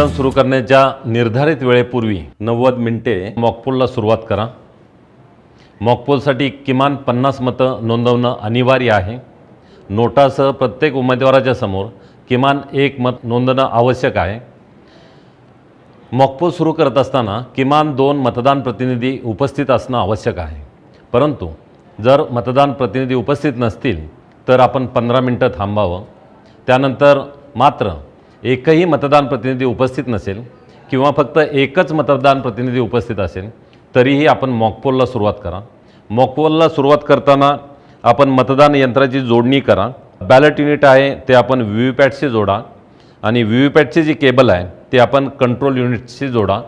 मतदान सुरू करण्याच्या निर्धारित वेळेपूर्वी 90 मिनिटे मॉकपोलला सुरुवात करा। मॉकपोलसाठी किमान 50 मतं नोंदवणं अनिवार्य आहे। नोटासह प्रत्येक उमेदवाराच्या समोर किमान 1 मत नोंदवणं आवश्यक आहे। मॉकपोल सुरू करत असताना किमान 2 मतदान प्रतिनिधी उपस्थित असणं आवश्यक आहे। परंतु जर मतदान प्रतिनिधी उपस्थित नसतील तर आपण 15 मिनिटं थांबावं। त्यानंतर मात्र एकही मतदान प्रतिनिधी उपस्थित नसेल किंवा फक्त एकच मतदान प्रतिनिधी उपस्थित असेल तरीही आपण मॉकपोलला सुरुवात करा। मॉकपोलला सुरुवात करताना आपण मतदान यंत्राची जोडणी करा। बॅलेट युनिट आहे ते आपण व्हीव्हीपॅटशी जोडा आणि व्हीव्हीपॅटची जी केबल आहे ती आपण कंट्रोल युनिटशी जोडा।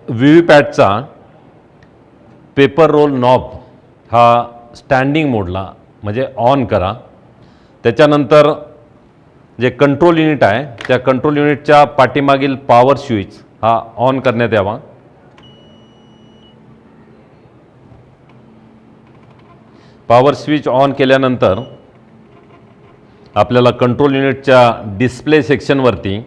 व्हीव्हीपॅटचा पेपर रोल नॉब हा स्टँडिंग मोडला म्हणजे ऑन करा। त्याच्यानंतर जे कंट्रोल युनिट आहे त्या कंट्रोल युनिटच्या पाठीमागील पॉवर स्विच हा ऑन करण्यात यावा। पॉवर स्विच ऑन केल्यानंतर आपल्याला कंट्रोल युनिटच्या डिस्प्ले सेक्शनवरती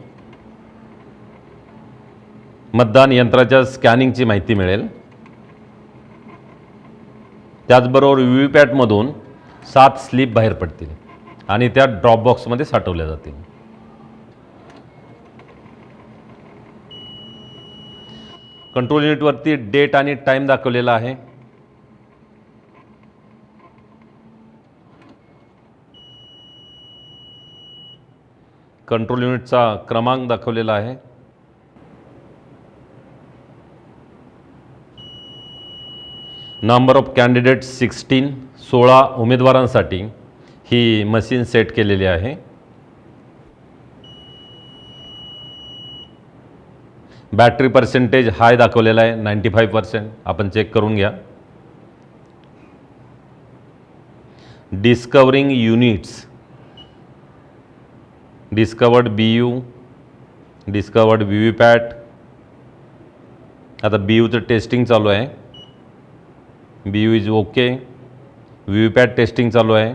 मतदान यंत्राच्या स्कॅनिंगची माहिती मिळेल। त्याचबरोबर व्हीव्हीपॅटमधून 7 स्लिप बाहेर पडतील आणि त्या ड्रॉप बॉक्समध्ये साठवल्या जातील। कंट्रोल युनिटवरती डेट आणि टाइम दाखवलेला आहे। कंट्रोल युनिटचा क्रमांक दाखवलेला आहे। नंबर ऑफ कॅन्डिडेट 16 उमेदवारांसाठी ही मशीन सेट केलेली आहे। बॅटरी पर्सेंटेज हाय दाखवलेला आहे 95%। आपण चेक करून घ्या। Discovering units, discovered BU, discovered VVPAT. आता BUचं टेस्टिंग चालू आहे। BU is okay. VVPAT testing चालू आहे।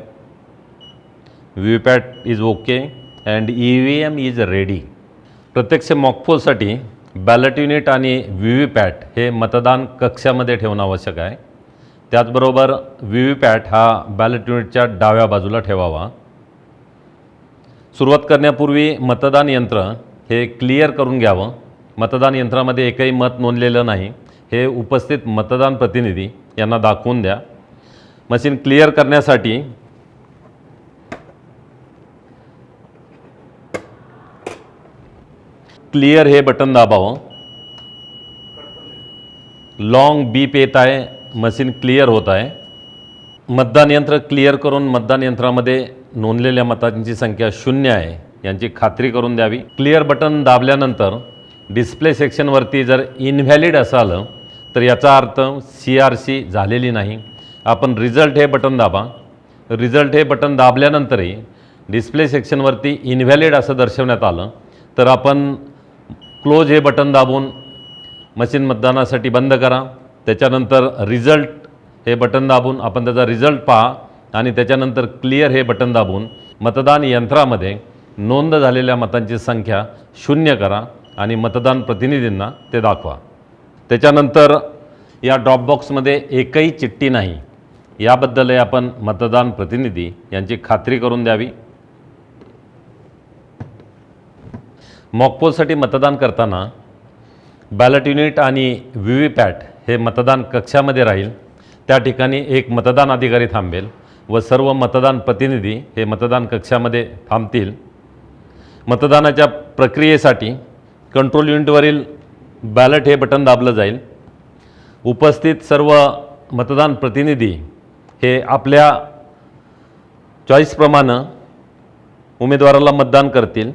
VVPAT is okay and EVM is ready. प्रत्यक्ष मॉकपोलसाठी बॅलेट युनिट आणि व्हीव्हीपॅट हे मतदान कक्षामध्ये ठेवणं आवश्यक आहे। त्याचबरोबर व्हीव्हीपॅट हा बॅलेट युनिटच्या डाव्या बाजूला ठेवावा। सुरुवात करण्यापूर्वी मतदान यंत्र हे क्लिअर करून घ्यावं। मतदान यंत्रामध्ये एकही मत नोंदलेलं नाही हे उपस्थित मतदान प्रतिनिधी यांना दाखवून द्या। मशीन क्लिअर करण्यासाठी क्लिअर हे बटन दाबावं। लॉन्ग बीप येत आहे, मशीन क्लिअर होत आहे। मतदान यंत्र क्लिअर करून मतदान यंत्रामध्ये नोंदलेल्या मतांची संख्या 0 आहे यांची खात्री करून द्यावी। क्लिअर बटन दाबल्यानंतर डिस्प्ले सेक्शनवरती जर इनव्हॅलिड असाल तर याचा अर्थ CRC झालेली नाही। आपण रिझल्ट हे बटन दाबा। रिझल्ट हे बटन दाबल्यानंतरही डिस्प्ले सेक्शनवरती इनव्हॅलिड असं दर्शवण्यात आलं तर आपण क्लोज हे बटन दाबून मशीन मतदानासाठी बंद करा। त्याच्यानंतर रिझल्ट हे बटन दाबून आपण त्याचा रिझल्ट पहा आणि त्याच्यानंतर क्लिअर हे बटन दाबून मतदान यंत्रामध्ये नोंद झालेल्या मतांची संख्या 0 करा आणि मतदान प्रतिनिधींना ते दाखवा। त्याच्यानंतर या ड्रॉप बॉक्समध्ये एकही चिठ्ठी नाही याबद्दल आपण मतदान प्रतिनिधी यांची खात्री करून द्यावी। मॉकपोलसाठी मतदान करताना बॅलेट युनिट आणि व्हीव्हीपॅट हे मतदान कक्षामध्ये राहील। त्या ठिकाणी एक मतदान अधिकारी थांबेल व सर्व मतदान प्रतिनिधी हे मतदान कक्षामध्ये थांबतील। मतदानाच्या प्रक्रियेसाठी कंट्रोल युनिटवरील बॅलेट हे बटन दाबलं जाईल। उपस्थित सर्व मतदान प्रतिनिधी हे आपल्या चॉईसप्रमाणे उमेदवाराला मतदान करतील।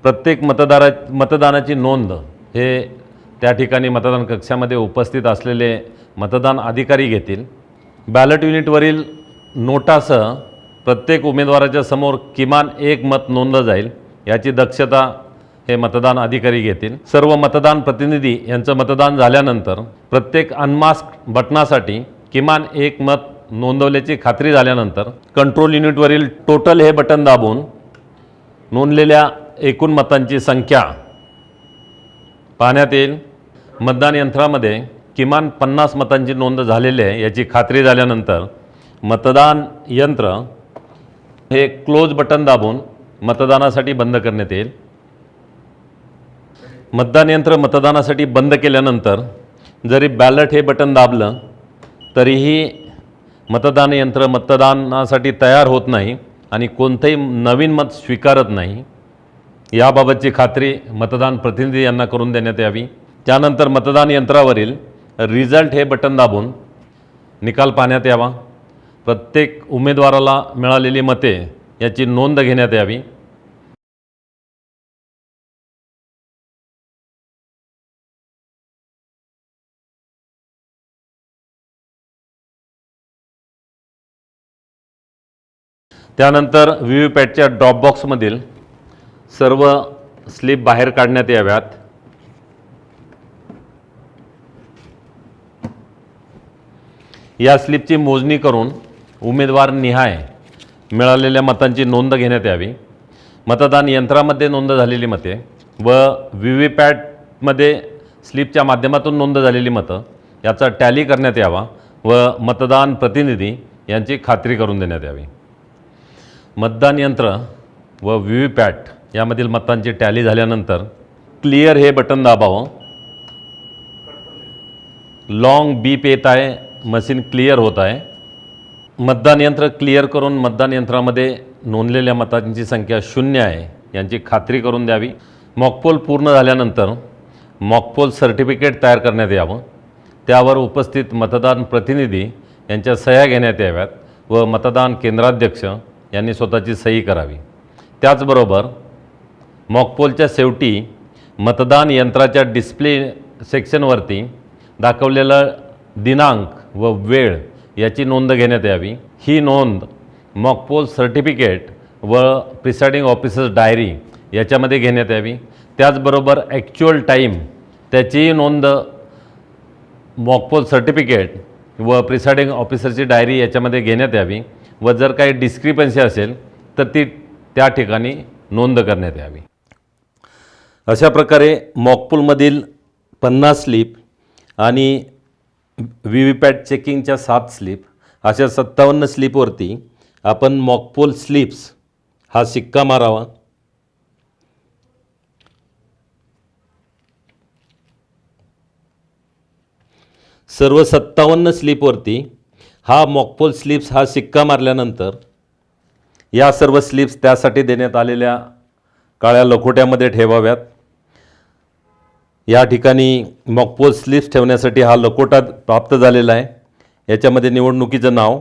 प्रत्येक मतदानाची नोंद हे त्या ठिकाणी मतदान कक्षामध्ये उपस्थित असलेले मतदान अधिकारी घेतील। बॅलेट युनिटवरील नोटासह प्रत्येक उमेदवाराच्या समोर किमान 1 मत नोंदलं जाईल याची दक्षता हे मतदान अधिकारी घेतील। सर्व मतदान प्रतिनिधी यांचं मतदान झाल्यानंतर प्रत्येक अनमास्क बटनासाठी किमान 1 मत नोंदवल्याची खात्री झाल्यानंतर कंट्रोल युनिटवरील टोटल हे बटन दाबून नोंदलेल्या एकूण मतांची संख्या पाहण्यात येईल। मतदान यंत्रामध्ये किमान 50 मतांची नोंद झालेली आहे याची खात्री झाल्यानंतर मतदान यंत्र हे क्लोज बटन दाबून मतदानासाठी बंद करण्यात येईल। मतदान यंत्र मतदानासाठी बंद केल्यानंतर जरी बॅलट हे बटन दाबलं तरीही मतदान यंत्र मतदानासाठी तयार होत नाही आणि कोणतेही नवीन मत स्वीकारत नाही। याबाबतची खात्री मतदान प्रतिनिधी यांना करून देण्यात यावी। त्यानंतर मतदान यंत्रावरील रिझल्ट हे बटन दाबून निकाल पाहण्यात यावा। प्रत्येक उमेदवाराला मिळालेली मते याची नोंद घेण्यात यावी। त्यानंतर व्हीव्हीपॅटच्या ड्रॉप बॉक्समधील सर्व स्लिप बाहेर काढण्यात याव्यात। या स्लिपची मोजणी करून उमेदवार निहाय मिळालेल्या मतांची नोंद घेण्यात यावी। मतदान यंत्रामध्ये नोंद झालेली मते व व्हीव्हीपॅटमध्ये स्लिपच्या माध्यमातून नोंद झालेली मतं याचा टॅली करण्यात यावा व मतदान प्रतिनिधी यांची खात्री करून देण्यात यावी। मतदान यंत्र व व्हीव्हीपॅट यामधील मतांची टॅली झाल्यानंतर क्लिअर हे बटन दाबावं। लॉन्ग बीप येत आहे, मशीन क्लिअर होत आहे। मतदान यंत्र क्लिअर करून मतदान यंत्रामध्ये नोंदलेल्या मतांची संख्या 0 आहे यांची खात्री करून द्यावी। मॉकपोल पूर्ण झाल्यानंतर मॉकपोल सर्टिफिकेट तयार करण्यात यावं। त्यावर उपस्थित मतदान प्रतिनिधी यांच्या सह्या घेण्यात याव्यात व मतदान केंद्राध्यक्ष यांनी स्वतःची सही करावी। त्याचबरोबर मॉकपोलच्या शेवटी मतदान यंत्राच्या डिस्प्ले सेक्शनवरती दाखवलेला दिनांक व वेळ याची नोंद घेण्यात यावी। ही नोंद मॉकपोल सर्टिफिकेट व प्रिसाइडिंग ऑफिसर्स डायरी याच्यामध्ये घेण्यात यावी। त्याचबरोबर ॲक्च्युअल टाईम त्याचीही नोंद मॉकपोल सर्टिफिकेट व प्रिसाइडिंग ऑफिसरची डायरी याच्यामध्ये घेण्यात यावी व जर काही डिस्क्रिपन्सी असेल तर ती त्या ठिकाणी नोंद करण्यात यावी। अशा प्रकारे मॉकपोलमधील 50 स्लिप आणि व्हीव्हीपॅट चेकिंगच्या 7 स्लिप अशा 57 स्लिपवरती आपण मॉकपोल स्लिप्स हा शिक्का मारावा। सर्व 57 स्लिपवरती हा मॉकपोल स्लिप्स हा शिक्का मारल्यानंतर या सर्व स्लिप्स त्यासाठी देण्यात आलेल्या काळ्या लखोट्यामध्ये ठेवाव्यात। या ठिकाणी मॉकपोल स्लिप्स ठेवण्यासाठी हा लखोटा प्राप्त झालेला आहे। याच्यामध्ये निवडणुकीचं नाव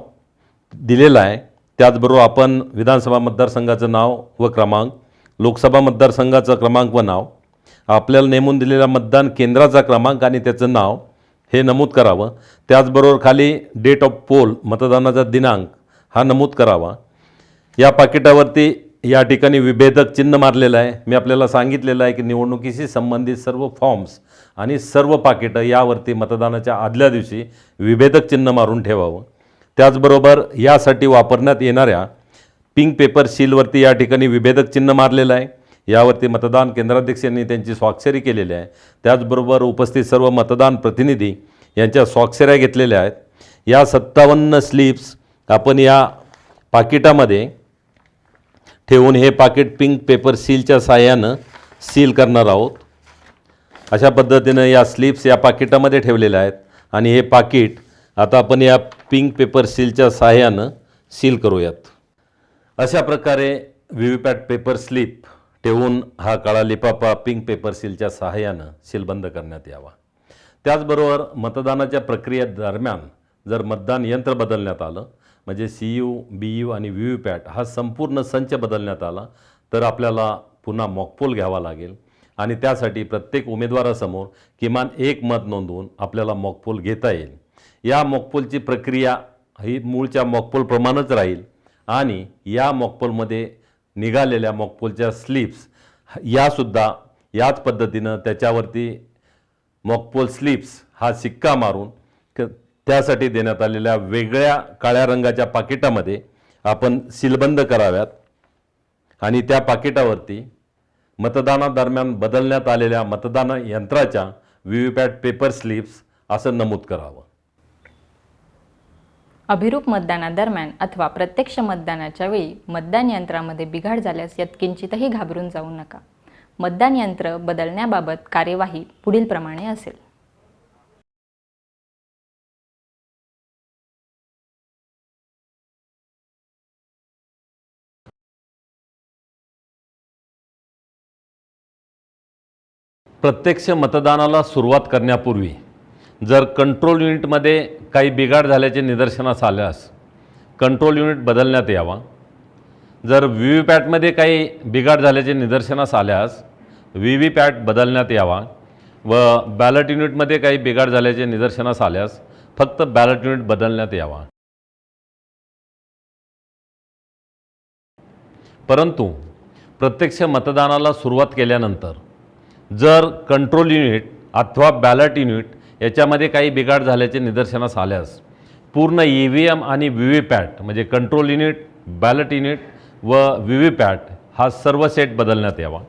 दिलेलं आहे। त्याचबरोबर आपण विधानसभा मतदारसंघाचं नाव व क्रमांक, लोकसभा मतदारसंघाचं क्रमांक व नाव, आपल्याला नेमून दिलेल्या मतदान केंद्राचा क्रमांक आणि त्याचं नाव हे नमूद करावं। त्याचबरोबर खाली डेट ऑफ पोल मतदानाचा दिनांक हा नमूद करावा। या पाकिटावरती या ठिकाणी विभेदक चिन्ह मारलेलं आहे। मी आपल्याला सांगितलेलं आहे की निवडणुकीशी संबंधित सर्व फॉर्म्स आणि सर्व पाकिटं यावरती मतदानाच्या आदल्या दिवशी विभेदक चिन्ह मारून ठेवावं। त्याचबरोबर यासाठी वापरण्यात येणाऱ्या पिंक पेपर सीलवरती या ठिकाणी विभेदक चिन्ह मारलेलं आहे। यावरती मतदान केंद्राध्यक्ष यांनी त्यांची स्वाक्षरी केलेली आहे। त्याचबरोबर उपस्थित सर्व मतदान प्रतिनिधी यांच्या स्वाक्षऱ्या घेतलेल्या आहेत। या 57 स्लिप्स आपण या पाकिटामध्ये ठेवून हे पाकिट पिंक पेपर सीलच्या साहाय्यानं सील करणार आहोत। अशा पद्धतीनं या स्लिप्स या पाकिटामध्ये ठेवलेल्या आहेत आणि हे पाकिट आता आपण या पिंक पेपर सीलच्या साहाय्यानं सील करूयात। अशा प्रकारे व्हीव्हीपॅट पेपर स्लिप ठेवून हा काळा लिफाफा पिंक पेपर सीलच्या साहाय्यानं सीलबंद करण्यात यावा। त्याचबरोबर मतदानाच्या प्रक्रियेदरम्यान जर मतदान यंत्र बदलण्यात आलं म्हणजे CU, BU आणि व्हीव्हीपॅट हा संपूर्ण संच बदलण्यात आला तर आपल्याला पुन्हा मॉकपोल घ्यावा लागेल आणि त्यासाठी प्रत्येक उमेदवारासमोर किमान 1 मत नोंदवून आपल्याला मॉकपोल घेता येईल। या मॉकपोलची प्रक्रिया ही मूळच्या मॉकपोलप्रमाणेच राहील आणि या मॉकपोलमध्ये निघालेल्या मॉकपोलच्या स्लिप्स यासुद्धा याच पद्धतीनं त्याच्यावरती मॉकपोल स्लिप्स हा शिक्का मारून त्यासाठी देण्यात आलेल्या वेगळ्या काळ्या रंगाच्या पाकिटामध्ये आपण सीलबंद कराव्यात आणि त्या पाकिटावरती मतदानादरम्यान बदलण्यात आलेल्या मतदान यंत्राच्या व्हीव्हीपॅट पेपर स्लिप्स असं नमूद करावं. अभिरूप मतदानादरम्यान अथवा प्रत्यक्ष मतदानाच्या वेळी मतदान यंत्रामध्ये बिघाड झाल्यास यत्किंचितही घाबरून जाऊ नका. मतदान यंत्र बदलण्याबाबत कार्यवाही पुढील प्रमाणे असेल. प्रत्यक्ष मतदानाला सुरुवात करण्यापूर्वी जर कंट्रोल युनिटमध्ये काही बिघाड झाल्याचे निदर्शनास आल्यास कंट्रोल युनिट बदलण्यात यावा. जर व्हीव्हीपॅटमध्ये काही बिघाड झाल्याचे निदर्शनास आल्यास व्हीव्हीपॅट बदलण्यात यावा व बॅलट युनिटमध्ये काही बिघाड झाल्याचे निदर्शनास आल्यास फक्त बॅलट युनिट बदलण्यात यावा. परंतु प्रत्यक्ष मतदानाला सुरुवात केल्यानंतर जर कंट्रोल युनिट अथवा बॅलट युनिट याच्यामध्ये काही बिघाड झाल्याचे निदर्शनास आल्यास पूर्ण EVM आणि व्हीव्हीपॅट म्हणजे कंट्रोल युनिट, बॅलट युनिट व व्हीव्हीपॅट हा सर्व सेट बदलण्यात यावा.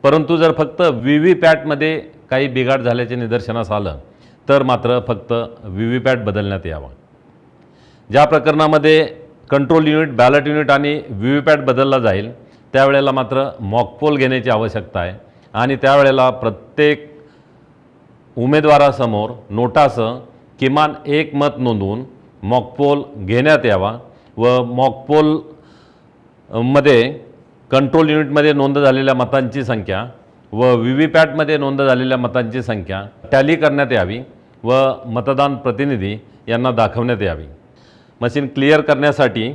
परंतु जर फक्त व्हीव्हीपॅटमध्ये काही बिघाड झाल्याचे निदर्शनास आलं तर मात्र फक्त व्हीव्हीपॅट बदलण्यात यावा. ज्या प्रकरणामध्ये कंट्रोल युनिट, बॅलट युनिट आणि व्हीव्हीपॅट बदलला जाईल त्यावेळेला मात्र मॉकपोल घेण्याची आवश्यकता आहे आणि त्यावेळेला प्रत्येक उमेदवारासमोर नोटासह किमान एक मत नोंदवून मॉकपोल घेण्यात यावा व मॉकपोलमध्ये कंट्रोल युनिटमध्ये नोंद झालेल्या मतांची संख्या व व्हीव्हीपॅटमध्ये नोंद झालेल्या मतांची संख्या टॅली करण्यात यावी व मतदान प्रतिनिधी यांना दाखवण्यात यावी. मशीन क्लिअर करण्यासाठी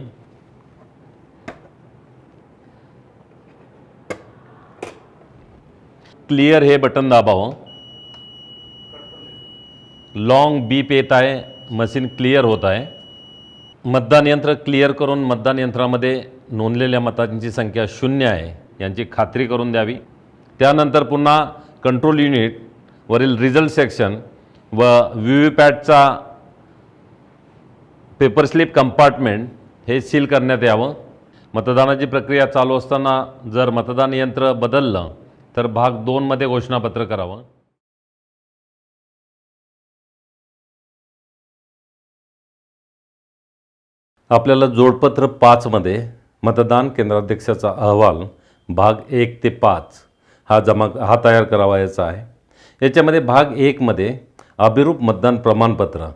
क्लिअर हे बटन दाबावं. लॉन्ग बीप येत आहे, मशीन क्लिअर होत आहे. मतदान यंत्र क्लिअर करून मतदान यंत्रामध्ये नोंदलेल्या मतांची संख्या 0 आहे यांची खात्री करून द्यावी. त्यानंतर पुन्हा कंट्रोल युनिट वरील रिझल्ट सेक्शन व व्हीव्हीपॅटचा पेपर स्लिप कंपार्टमेंट हे सील करण्यात यावं. मतदानाची प्रक्रिया चालू असताना जर मतदान यंत्र बदललं तर भाग 2 मध्ये घोषणापत्र करावं. आपल्याला जोडपत्र 5 मध्ये मतदान केंद्राध्यक्षाचा अहवाल भाग 1 ते 5 हा तयार करावायचा आहे. याच्यामध्ये भाग 1 मध्ये अभिरूप मतदान प्रमाणपत्र,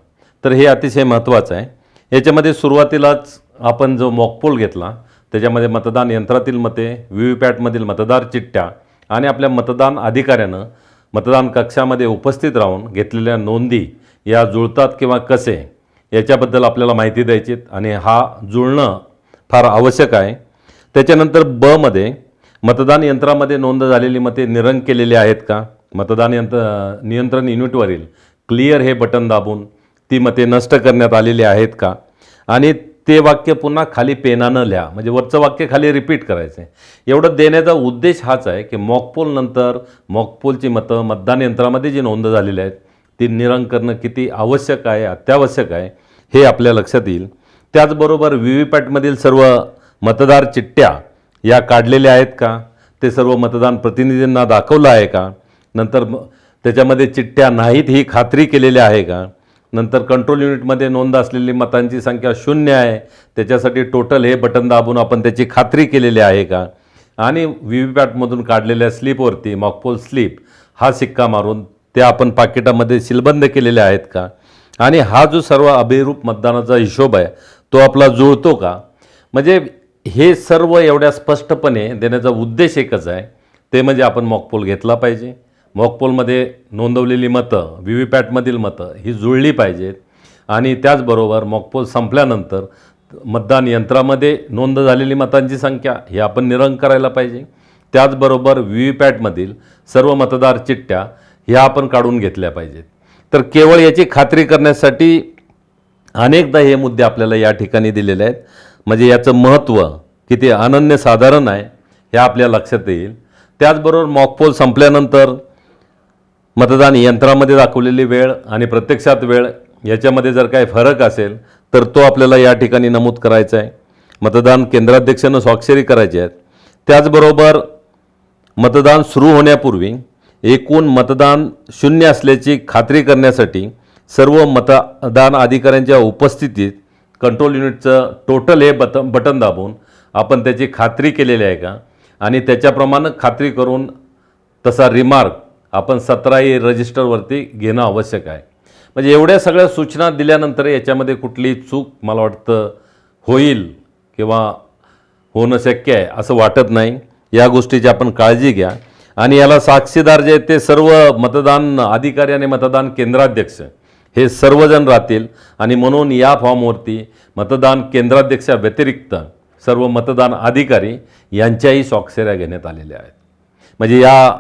तर हे अतिशय महत्त्वाचं आहे. याच्यामध्ये सुरुवातीलाच आपण जो मॉकपोल घेतला त्याच्यामध्ये मतदान यंत्रातील मते, व्हीव्हीपॅटमधील मतदार चिठ्ठ्या आणि आपल्या मतदान अधिकाऱ्यानं मतदान कक्षामध्ये उपस्थित राहून घेतलेल्या नोंदी या जुळतात किंवा कसे याच्याबद्दल आपल्याला माहिती द्यायची आणि हा जुळणं फार आवश्यक आहे. त्याच्यानंतर ब मध्ये मतदान यंत्रामध्ये नोंद झालेली मते निरंक केलेली आहेत का, मतदान नियंत्रण युनिटवरील क्लिअर हे बटन दाबून ती मते नष्ट करण्यात आलेली आहेत का आणि ते वाक्य पुन्हा खाली पेनानं लिहा, म्हणजे वरचं वाक्य खाली रिपीट करायचं आहे. एवढं देण्याचा उद्देश हाच आहे की मॉकपोलनंतर मॉकपोलची मतं मतदान यंत्रामध्ये जी नोंद झालेली आहेत ती निरंक करणं किती आवश्यक आहे, अत्यावश्यक आहे हे आपल्या लक्षात येईल. त्याचबरोबर व्हीव्हीपॅटमधील सर्व मतदार चिठ्ठ्या या काढलेल्या आहेत का, ते सर्व मतदान प्रतिनिधींना दाखवलं आहे का, नंतर त्याच्यामध्ये चिठ्ठ्या नाहीत ही खात्री केलेली आहे का, नंतर कंट्रोल युनिटमध्ये नोंद असलेली मतांची संख्या 0 आहे त्याच्यासाठी टोटल हे बटन दाबून आपण त्याची खात्री केलेली आहे का आणि व्हीव्हीपॅटमधून काढलेल्या स्लिपवरती मॉकपोल स्लिप हा सिक्का मारून त्या आपण पाकिटामध्ये सीलबंद केलेल्या आहेत का आणि हा जो सर्व अभिरूप मतदानाचा हिशोब आहे तो आपला जुळतो का. म्हणजे हे सर्व एवढ्या स्पष्टपणे देण्याचा उद्देश एकच आहे, ते म्हणजे आपण मॉकपोल घेतला पाहिजे. मॉकपोलमध्ये नोंदवलेली मतं, व्हीव्हीपॅटमधील मतं ही जुळली पाहिजेत आणि त्याचबरोबर मॉकपोल संपल्यानंतर मतदान यंत्रामध्ये नोंद झालेली मतांची संख्या ही आपण निरंक करायला पाहिजे. त्याचबरोबर व्हीव्हीपॅटमधील सर्व मतदार चिठ्ठ्या ह्या आपण काढून घेतल्या पाहिजेत. तर केवळ याची खात्री करण्यासाठी अनेकदा हे मुद्दे आपल्याला या ठिकाणी दिलेले आहेत, म्हणजे याचं महत्त्व किती अनन्यसाधारण आहे हे आपल्या लक्षात येईल. त्याचबरोबर मॉकपोल संपल्यानंतर मतदान यंत्रामध्ये दाखवलेली वेळ आणि प्रत्यक्षात वेळ याच्यामध्ये जर काही फरक असेल तर तो आपल्याला या ठिकाणी नमूद करायचा आहे. मतदान केंद्राध्यक्षानं स्वाक्षरी करायची आहेत. त्याचबरोबर मतदान सुरू होण्यापूर्वी एकूण मतदान शून्य असल्याची खात्री करण्यासाठी सर्व मतदान अधिकाऱ्यांच्या उपस्थितीत कंट्रोल युनिटचं टोटल हे बटन दाबून आपण त्याची खात्री केलेली आहे का आणि त्याच्याप्रमाणे खात्री करून तसा रिमार्क आपण 17A रजिस्टरवरती घेणं आवश्यक आहे. म्हणजे एवढ्या सगळ्या सूचना दिल्यानंतर याच्यामध्ये कुठली चूक मला वाटतं होईल किंवा होणं शक्य आहे असं वाटत नाही. या गोष्टीची आपण काळजी घ्या आणि याला साक्षीदार जे आहेत ते सर्व मतदान अधिकारी आणि मतदान केंद्राध्यक्ष हे सर्वजण राहतील आणि म्हणून या फॉर्मवरती मतदान केंद्राध्यक्षा व्यतिरिक्त सर्व मतदान अधिकारी यांच्याही स्वाक्षऱ्या घेण्यात आलेल्या आहेत. म्हणजे या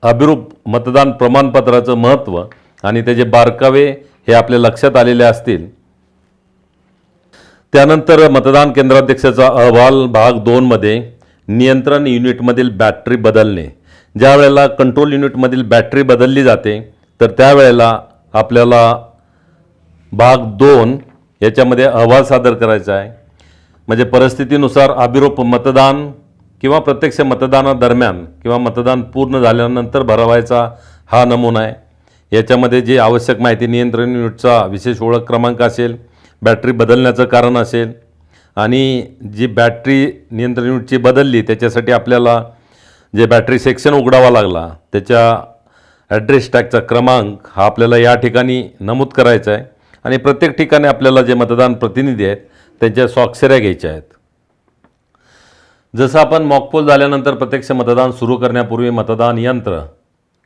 अभिरूप मतदान प्रमाणपत्राचं महत्त्व आणि त्याचे बारकावे हे आपल्या लक्षात आलेले असतील. त्यानंतर मतदान केंद्राध्यक्षाचा अहवाल भाग 2 मध्ये नियंत्रण युनिटमधील बॅटरी बदलणे. ज्या वेळेला कंट्रोल युनिटमधील बॅटरी बदलली जाते तर त्यावेळेला आपल्याला भाग 2 याच्यामध्ये अहवाल सादर करायचा आहे. म्हणजे परिस्थितीनुसार अभिरूप मतदान किंवा प्रत्यक्ष मतदानादरम्यान किंवा मतदान पूर्ण झाल्यानंतर भरवायचा हा नमुना आहे. याच्यामध्ये जी आवश्यक माहिती नियंत्रण युनिटचा विशेष ओळख क्रमांक असेल, बॅटरी बदलण्याचं कारण असेल आणि जी बॅटरी नियंत्रण युनिटची बदलली त्याच्यासाठी आपल्याला जे बॅटरी सेक्शन उघडावा लागला त्याच्या ॲड्रेस टॅगचा क्रमांक हा आपल्याला या ठिकाणी नमूद करायचा आहे आणि प्रत्येक ठिकाणी आपल्याला जे मतदान प्रतिनिधी आहेत त्यांच्या स्वाक्षऱ्या घ्यायच्या आहेत. जसं आपण मॉकपोल झाल्यानंतर प्रत्यक्ष मतदान सुरू करण्यापूर्वी मतदान यंत्र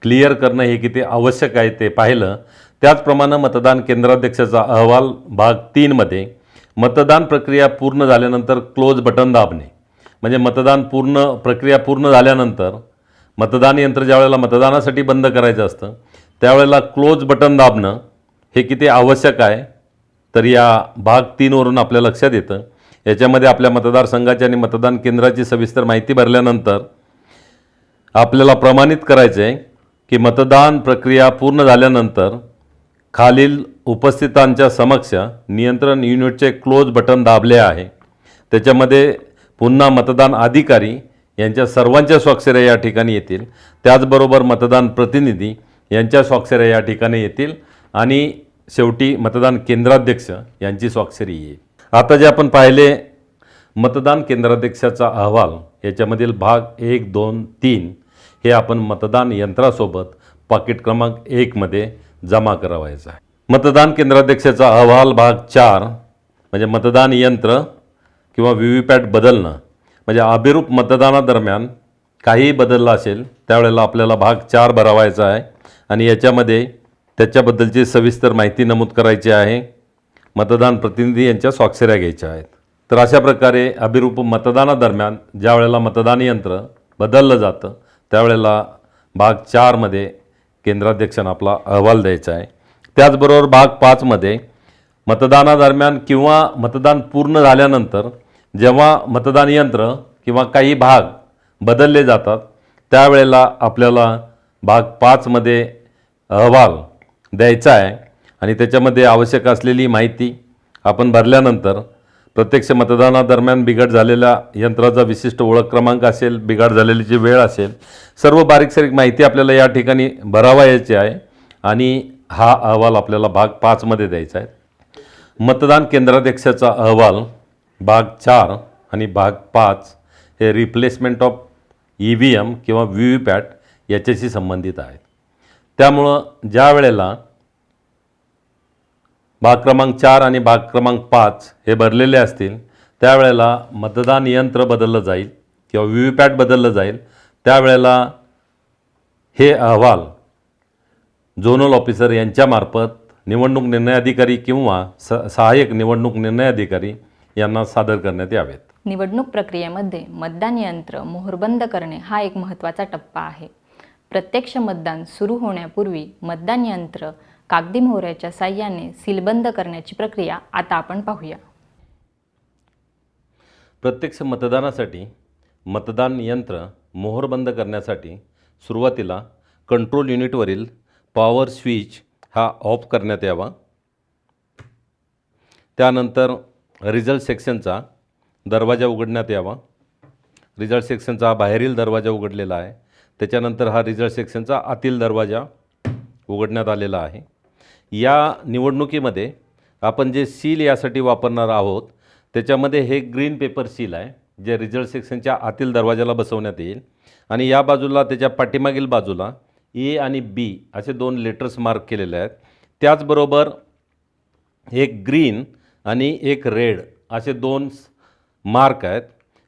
क्लिअर करणं हे किती आवश्यक आहे ते पाहिलं, त्याचप्रमाणे मतदान केंद्राध्यक्षाचा अहवाल भाग 3 मध्ये मतदान प्रक्रिया पूर्ण झाल्यानंतर क्लोज बटन दाबणे. म्हणजे मतदान प्रक्रिया पूर्ण झाल्यानंतर मतदान यंत्र ज्या वेळेला मतदानासाठी बंद करायचं असतं त्यावेळेला क्लोज बटन दाबणं हे किती आवश्यक आहे तर या भाग 3 वरून आपल्या लक्षात येतं. याच्यामध्ये आपल्या मतदारसंघाची आणि मतदान केंद्राची सविस्तर माहिती भरल्यानंतर आपल्याला प्रमाणित करायचं आहे की मतदान प्रक्रिया पूर्ण झाल्यानंतर खालील उपस्थितांच्या समक्ष नियंत्रण युनिटचे क्लोज बटन दाबले आहे. त्याच्यामध्ये पुन्हा मतदान अधिकारी यांच्या सर्वांच्या स्वाक्षऱ्या या ठिकाणी येतील, त्याचबरोबर मतदान प्रतिनिधी यांच्या स्वाक्षऱ्या या ठिकाणी येतील आणि शेवटी मतदान केंद्राध्यक्ष यांची स्वाक्षरी येईल. आता जे आपण पाहिले मतदान केंद्राध्यक्षाचा अहवाल याच्यामधील भाग 1, 2, 3 हे आपण मतदान यंत्रासोबत पाकिट क्रमांक 1 मध्ये जमा करावायचा आहे. मतदान केंद्राध्यक्षाचा अहवाल भाग 4 म्हणजे मतदान यंत्र किंवा व्हीव्हीपॅट बदलणं. म्हणजे अभिरूप मतदानादरम्यान काहीही बदललं असेल त्यावेळेला आपल्याला भाग 4 भरावायचा आहे आणि याच्यामध्ये त्याच्याबद्दलची सविस्तर माहिती नमूद करायची आहे. मतदान प्रतिनिधी यांच्या स्वाक्षऱ्या घ्यायच्या आहेत. तर अशा प्रकारे अभिरूप मतदानादरम्यान ज्या वेळेला मतदान यंत्र बदललं जातं त्यावेळेला भाग 4 मध्ये केंद्राध्यक्षांना आपला अहवाल द्यायचा आहे. त्याचबरोबर भाग 5 मध्ये मतदानादरम्यान किंवा मतदान पूर्ण झाल्यानंतर जेव्हा मतदान यंत्र किंवा काही भाग बदलले जातात त्यावेळेला आपल्याला भाग 5 मध्ये अहवाल द्यायचा आहे आणि त्याच्यामध्ये आवश्यक असलेली माहिती आपण भरल्यानंतर प्रत्यक्ष मतदानादरम्यान बिघाड झालेल्या यंत्राचा विशिष्ट ओळख क्रमांक असेल, बिघाड झालेलीची वेळ असेल, सर्व बारीक माहिती आपल्याला या ठिकाणी भरावायची आहे आणि हा अहवाल आपल्याला भाग 5 मध्ये द्यायचा आहे. मतदान केंद्राध्यक्षाचा अहवाल भाग 4 आणि भाग 5 हे रिप्लेसमेंट ऑफ EVM किंवा व्हीव्हीपॅट याच्याशी संबंधित आहेत. त्यामुळं ज्या वेळेला भाग क्रमांक 4 आणि भाग क्रमांक 5 हे भरलेले असतील त्यावेळेला मतदान यंत्र बदललं जाईल किंवा व्हीव्हीपॅट बदललं जाईल. त्यावेळेला हे अहवाल झोनल ऑफिसर यांच्यामार्फत निवडणूक निर्णय अधिकारी किंवा सहाय्यक निवडणूक निर्णय अधिकारी यांना सादर करण्यात यावेत. निवडणूक प्रक्रियेमध्ये मतदान यंत्र मोहरबंद करणे हा एक महत्त्वाचा टप्पा आहे. प्रत्यक्ष मतदान सुरू होण्यापूर्वी मतदान यंत्र कागदी मोहऱ्याच्या साहाय्याने सीलबंद करण्याची प्रक्रिया आता आपण पाहूया. प्रत्यक्ष मतदानासाठी मतदान यंत्र मोहरबंद करण्यासाठी सुरुवातीला कंट्रोल युनिटवरील पॉवर स्विच हा ऑफ करण्यात यावा. त्यानंतर रिझल्ट सेक्शनचा दरवाजा उघडण्यात यावा रिझल्ट सेक्शनचा हा बाहेरील दरवाजा उघडलेला आहे. त्याच्यानंतर हा रिझल्ट सेक्शनचा आतील दरवाजा उघडण्यात आलेला आहे. या निवडणुकीमध्ये आपण जे सील यासाठी वापरणार आहोत त्याच्यामध्ये हे ग्रीन पेपर सील आहे, जे रिझल्ट सेक्शनच्या आतील दरवाजाला बसवण्यात येईल. आणि या बाजूला त्याच्या पाठीमागील बाजूला ए आणि बी असे 2 लेटर्स मार्क केलेले आहेत. त्याचबरोबर एक ग्रीन आणि एक रेड असे 2 मार्क आहेत.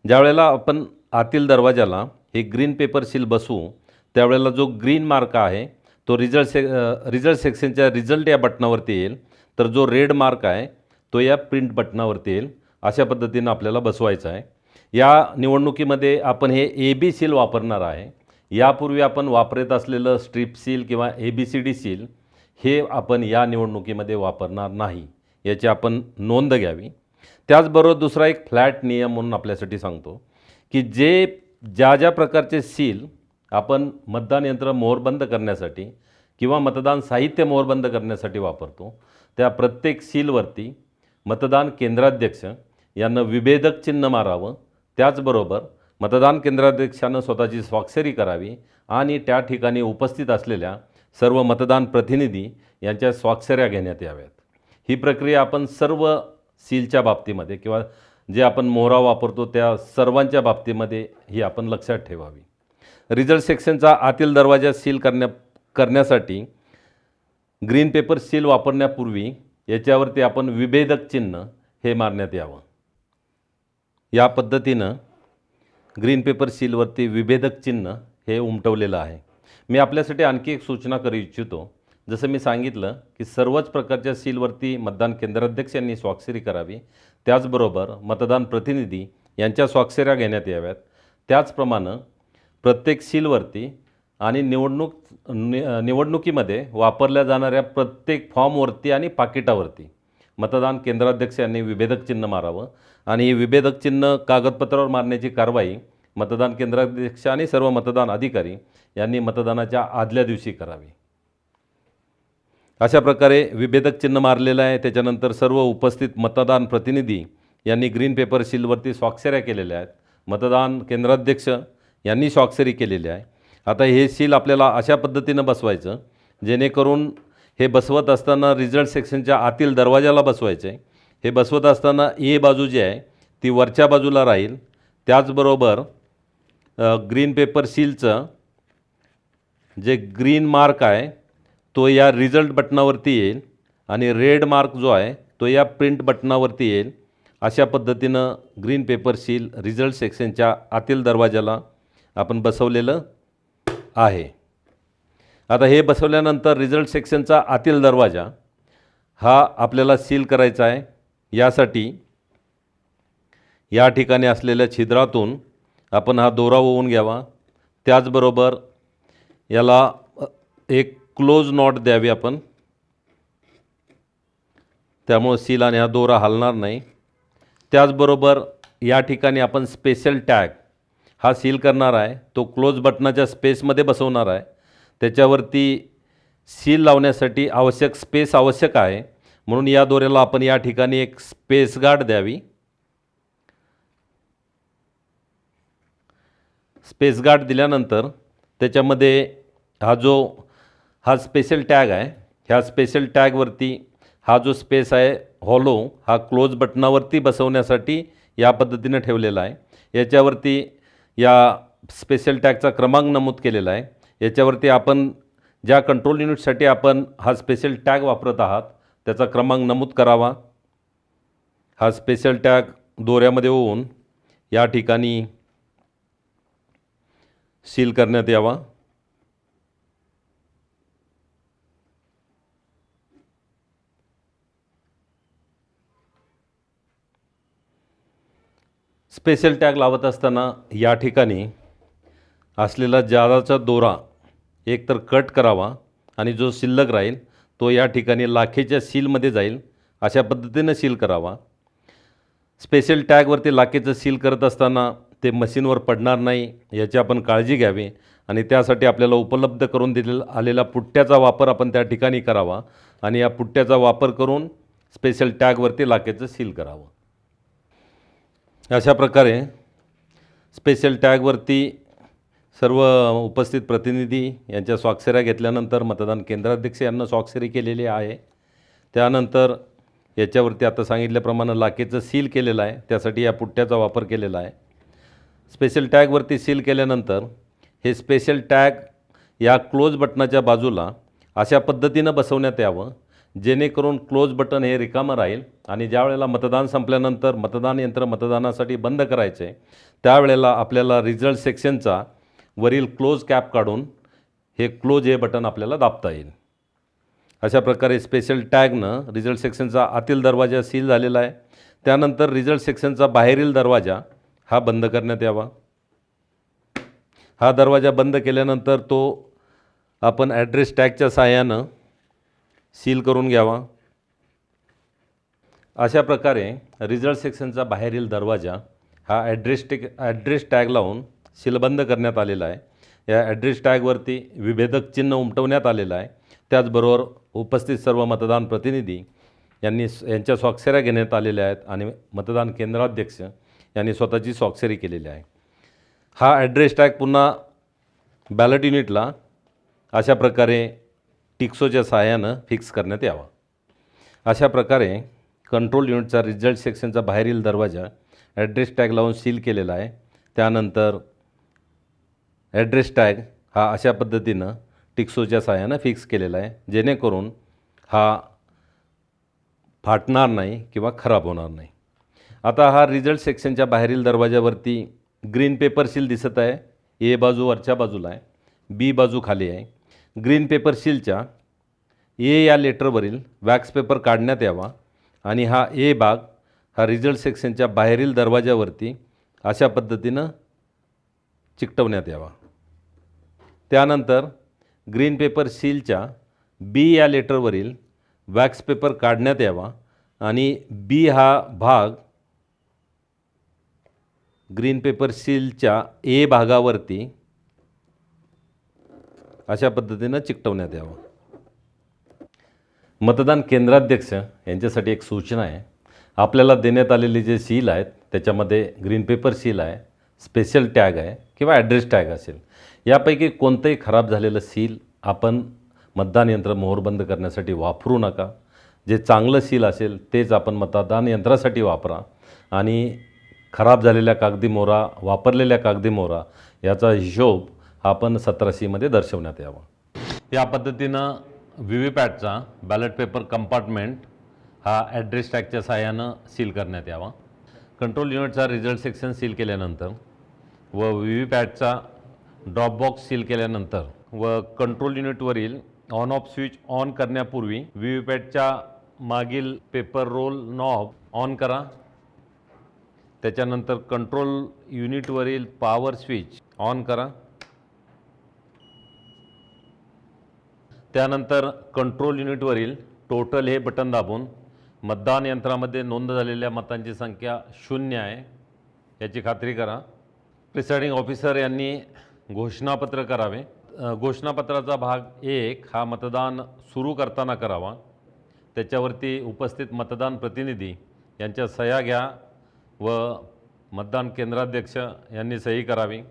ज्यावेळेला आपण आतील दरवाजाला हे ग्रीन पेपर सील बसवू त्यावेळेला जो ग्रीन मार्क आहे तो रिझल्ट सेक्शनच्या रिझल्ट या बटनावरती येईल, तर जो रेड मार्क आहे तो या प्रिंट बटनावरती येईल. अशा पद्धतीनं आपल्याला बसवायचं आहे. या निवडणुकीमध्ये आपण हे AB सील वापरणार आहे. यापूर्वी आपण वापरत असलेलं स्ट्रिप सील किंवा ABCD सील हे आपण या निवडणुकीमध्ये वापरणार नाही, याची आपण नोंद घ्यावी. त्याचबरोबर दुसरा एक फ्लॅट नियम म्हणून आपल्यासाठी सांगतो की ज्या प्रकारचे सील आपण मतदान यंत्र मोहरबंद करण्यासाठी किंवा मतदान साहित्य मोहरबंद करण्यासाठी वापरतो, त्या प्रत्येक सीलवरती मतदान केंद्राध्यक्ष यांना विभेदक चिन्ह मारावं. त्याचबरोबर मतदान केंद्राध्यक्षानं स्वतःची स्वाक्षरी करावी आणि त्या ठिकाणी उपस्थित असलेल्या सर्व मतदान प्रतिनिधी यांच्या स्वाक्षऱ्या घेण्यात याव्यात. ही प्रक्रिया आपण सर्व सीलच्या बाबतीमध्ये किंवा जे आपण मोहरा वापरतो त्या सर्वांच्या बाबतीमध्ये ही आपण लक्षात ठेवावी. रिझल्ट सेक्शनचा आतील दरवाजा सील करण्यासाठी ग्रीन पेपर सील वापरण्यापूर्वी याच्यावरती आपण विभेदक चिन्ह हे मारण्यात यावं. या पद्धतीनं ग्रीन पेपर सीलवरती विभेदक चिन्ह हे उमटवलेलं आहे. मी आपल्यासाठी आणखी एक सूचना करू इच्छितो. जसं मी सांगितलं की सर्वच प्रकारच्या सीलवरती मतदान केंद्राध्यक्ष यांनी स्वाक्षरी करावी, त्याचबरोबर मतदान प्रतिनिधी यांच्या स्वाक्षऱ्या घेण्यात याव्यात. त्याचप्रमाणे प्रत्येक सीलवरती आणि निवडणुकीमध्ये वापरल्या जाणाऱ्या प्रत्येक फॉर्मवरती आणि पाकिटावरती मतदान केंद्राध्यक्ष यांनी विभेदक चिन्ह मारावं आणि हे विभेदक चिन्ह कागदपत्रावर मारण्याची कारवाई मतदान केंद्राध्यक्ष आणि सर्व मतदान अधिकारी यांनी मतदानाच्या आदल्या दिवशी करावी. अशा प्रकारे विभेदक चिन्ह मारलेलं आहे. त्याच्यानंतर सर्व उपस्थित मतदान प्रतिनिधी यांनी ग्रीन पेपर सीलवरती स्वाक्षऱ्या केलेल्या आहेत. मतदान केंद्राध्यक्ष यांनी स्वाक्षरी केलेली आहे. आता हे सील आपल्याला अशा पद्धतीनं बसवायचं जेणेकरून हे बसवत असताना रिझल्ट सेक्शनच्या आतील दरवाजाला बसवायचं आहे. हे बसवत असताना ए बाजू जी आहे ती वरच्या बाजूला राहील. त्याचबरोबर ग्रीन पेपर सीलचं जे ग्रीन मार्क आहे तो या रिझल्ट बटनावरती येईल आणि रेड मार्क जो आहे तो या प्रिंट बटनावरती येईल. अशा पद्धतीनं ग्रीन पेपर सील रिझल्ट सेक्शनच्या आतील दरवाजाला आपण बसवलेलं आहे. आता हे बसवल्यानंतर रिझल्ट सेक्शनचा आतील दरवाजा हा आपल्याला सील करायचा आहे. यासाठी या ठिकाणी असलेल्या छिद्रातून आपण हा दोरा ओवून घ्यावा. त्याचबरोबर याला एक क्लोज नॉट द्यावी आपण, त्यामुळे सील आणि हा दोरा हलणार नाही. त्याचबरोबर या ठिकाणी आपण स्पेशल टॅग हा सील करणार आहे, तो क्लोज बटनाच्या स्पेसमध्ये बसवणार आहे. त्याच्यावरती सील लावण्यासाठी आवश्यक स्पेस आवश्यक आहे, म्हणून या दोऱ्याला आपण या ठिकाणी एक स्पेस गार्ड द्यावी. स्पेस गार्ड दिल्यानंतर त्याच्यामध्ये हा स्पेशल टॅग आहे, ह्या स्पेशल टॅगवरती हा जो स्पेस आहे हॉलो हा क्लोज बटनावरती बसवण्यासाठी या पद्धतीने ठेवलेला आहे. याच्यावरती या स्पेशल टॅगचा क्रमांक नमूद केलेला आहे. याच्यावरती आपण ज्या कंट्रोल युनिटसाठी आपण हा स्पेशल टॅग वापरत आहात त्याचा क्रमांक नमूद करावा. हा स्पेशल टॅग दोऱ्यामध्ये होऊन या ठिकाणी सील करण्यात यावा. स्पेशल टॅग लावत असताना या ठिकाणी असलेला जादाचा दोरा एकतर कट करावा आणि जो शिल्लक राहील तो या ठिकाणी लाखेच्या सीलमध्ये जाईल अशा पद्धतीनं सील करावा. स्पेशल टॅगवरती लाखेचं सील करत असताना ते मशीनवर पडणार नाही याची आपण काळजी घ्यावी आणि त्यासाठी आपल्याला उपलब्ध करून आलेला पुट्ट्याचा वापर आपण त्या ठिकाणी करावा आणि या पुट्ट्याचा वापर करून स्पेशल टॅगवरती लाखेचं सील करावं. अशा प्रकारे स्पेशल टॅगवरती सर्व उपस्थित प्रतिनिधी यांच्या स्वाक्षऱ्या घेतल्यानंतर मतदान केंद्राध्यक्ष यांना स्वाक्षरी केलेली आहे. त्यानंतर याच्यावरती आता सांगितल्याप्रमाणे लाखेचं सील केलेलं आहे, त्यासाठी या पुट्ट्याचा वापर केलेला आहे. स्पेशल टॅगवरती सील केल्यानंतर हे स्पेशल टॅग या क्लोज बटनाच्या बाजूला अशा पद्धतीनं बसवण्यात यावं जेणेकरून क्लोज बटन हे रिकामं राहील आणि ज्या वेळेला मतदान संपल्यानंतर मतदान यंत्र मतदानासाठी बंद करायचे त्यावेळेला आपल्याला रिझल्ट सेक्शनचा वरील क्लोज कॅप काढून हे क्लोज हे बटन आपल्याला दाबता येईल. अशा प्रकारे स्पेशल टॅगनं रिझल्ट सेक्शनचा आतील दरवाजा सील झालेला आहे. त्यानंतर रिझल्ट सेक्शनचा बाहेरील दरवाजा हा बंद करण्यात यावा. हा दरवाजा बंद केल्यानंतर तो आपण ॲड्रेस टॅगच्या सहाय्यानं सील करून घ्यावा. अशा प्रकारे रिझल्ट सेक्शनचा बाहेरील दरवाजा हा ॲड्रेस टॅग लावून सीलबंद करण्यात आलेला आहे. या ॲड्रेस टॅगवरती विभेदक चिन्ह उमटवण्यात आलेलं आहे. त्याचबरोबर उपस्थित सर्व मतदान प्रतिनिधी यांच्या स्वाक्षऱ्या घेण्यात आलेल्या आहेत आणि मतदान केंद्राध्यक्ष यांनी स्वतःची स्वाक्षरी केलेली आहे. हा ॲड्रेस टॅग पुन्हा बॅलेट युनिटला अशा प्रकारे टिक्सोच्या सहाय्यानं फिक्स करण्यात यावा. अशा प्रकारे कंट्रोल युनिटचा रिझल्ट सेक्शनचा बाहेरील दरवाजा ॲड्रेस टॅग लावून सील केलेला आहे. त्यानंतर ॲड्रेस टॅग हा अशा पद्धतीनं टिक्सोच्या सहाय्यानं फिक्स केलेला आहे जेणेकरून हा फाटणार नाही किंवा खराब होणार नाही. आता हा रिझल्ट सेक्शनच्या बाहेरील दरवाजावरती ग्रीन पेपर सील दिसत आहे. ए बाजू वरच्या बाजूला आहे, बी बाजू खाली आहे. ग्रीन पेपर सीलच्या ए या लेटरवरील वॅक्स पेपर काढण्यात यावा आणि हा ए भाग हा रिझल्ट सेक्शनच्या बाहेरील दरवाजावरती अशा पद्धतीनं चिकटवण्यात यावा. त्यानंतर ग्रीन पेपर सीलच्या बी या लेटरवरील वॅक्स पेपर काढण्यात यावा आणि बी हा भाग ग्रीन पेपर सीलच्या ए भागावरती अशा पद्धतीनं चिकटवण्यात यावं. मतदान केंद्राध्यक्ष यांच्यासाठी एक सूचना आहे. आपल्याला देण्यात आलेले जे सील आहेत त्याच्यामध्ये ग्रीन पेपर सील आहे, स्पेशल टॅग आहे किंवा ॲड्रेस टॅग असेल. यापैकी कोणतंही खराब झालेलं सील आपण मतदान यंत्र मोहरबंद करण्यासाठी वापरू नका. जे चांगलं सील असेल तेच आपण मतदान यंत्रासाठी वापरा आणि खराब झालेल्या कागदी मोहरा, वापरलेल्या कागदी मोहरा याचा हिशोब आपण 17C दर्शवण्यात यावा. या पद्धतीनं व्ही व्ही पॅटचा बॅलेट पेपर कंपार्टमेंट हा ॲड्रेस टॅगच्या सहाय्यानं सील करण्यात यावा. कंट्रोल युनिटचा रिझल्ट सेक्शन सील केल्यानंतर व व्ही व्ही पॅटचा ड्रॉप बॉक्स सील केल्यानंतर व कंट्रोल युनिटवरील ऑन ऑफ स्विच ऑन करण्यापूर्वी व्ही व्ही पॅटच्या मागील पेपर रोल नॉब ऑन करा. त्याच्यानंतर कंट्रोल युनिटवरील पॉवर स्विच ऑन करा. त्यानंतर कंट्रोल युनिटवरील टोटल हे बटन दाबून मतदान यंत्रामध्ये नोंद झालेल्या मतांची संख्या 0 आहे याची खात्री करा. प्रिसाइडिंग ऑफिसर यांनी घोषणापत्र करावे. घोषणापत्राचा भाग 1 हा मतदान सुरू करताना करावा. त्याच्यावरती उपस्थित मतदान प्रतिनिधी यांच्या सह्या घ्या व मतदान केंद्राध्यक्ष यांनी सही करावी.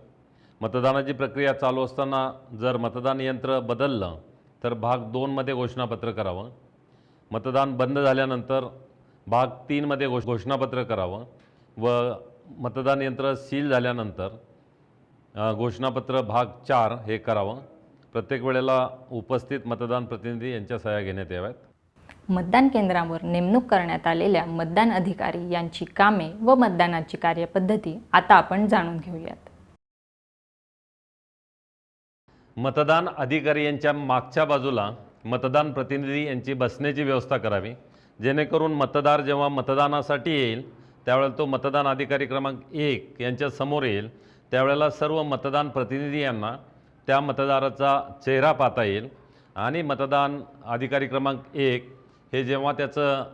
मतदानाची प्रक्रिया चालू असताना जर मतदान यंत्र बदललं तर भाग 2 घोषणापत्र करावं. मतदान बंद झाल्यानंतर भाग 3 घोषणापत्र करावं व मतदान यंत्र सील झाल्यानंतर घोषणापत्र भाग 4 हे करावं. प्रत्येक वेळेला उपस्थित मतदान प्रतिनिधी यांच्या सह्या घेण्यात याव्यात. मतदान केंद्रावर नेमणूक करण्यात आलेल्या मतदान अधिकारी यांची कामे व मतदानाची कार्यपद्धती आता आपण जाणून घेऊयात. मतदान अधिकारी यांच्या मागच्या बाजूला मतदान प्रतिनिधी यांची बसण्याची व्यवस्था करावी जेणेकरून मतदार जेव्हा मतदानासाठी येईल त्यावेळेला तो मतदान अधिकारी क्रमांक 1 यांच्या समोर येईल त्यावेळेला सर्व मतदान प्रतिनिधी यांना त्या मतदाराचा चेहरा पाहता येईल आणि मतदान अधिकारी क्रमांक 1 हे जेव्हा त्याचं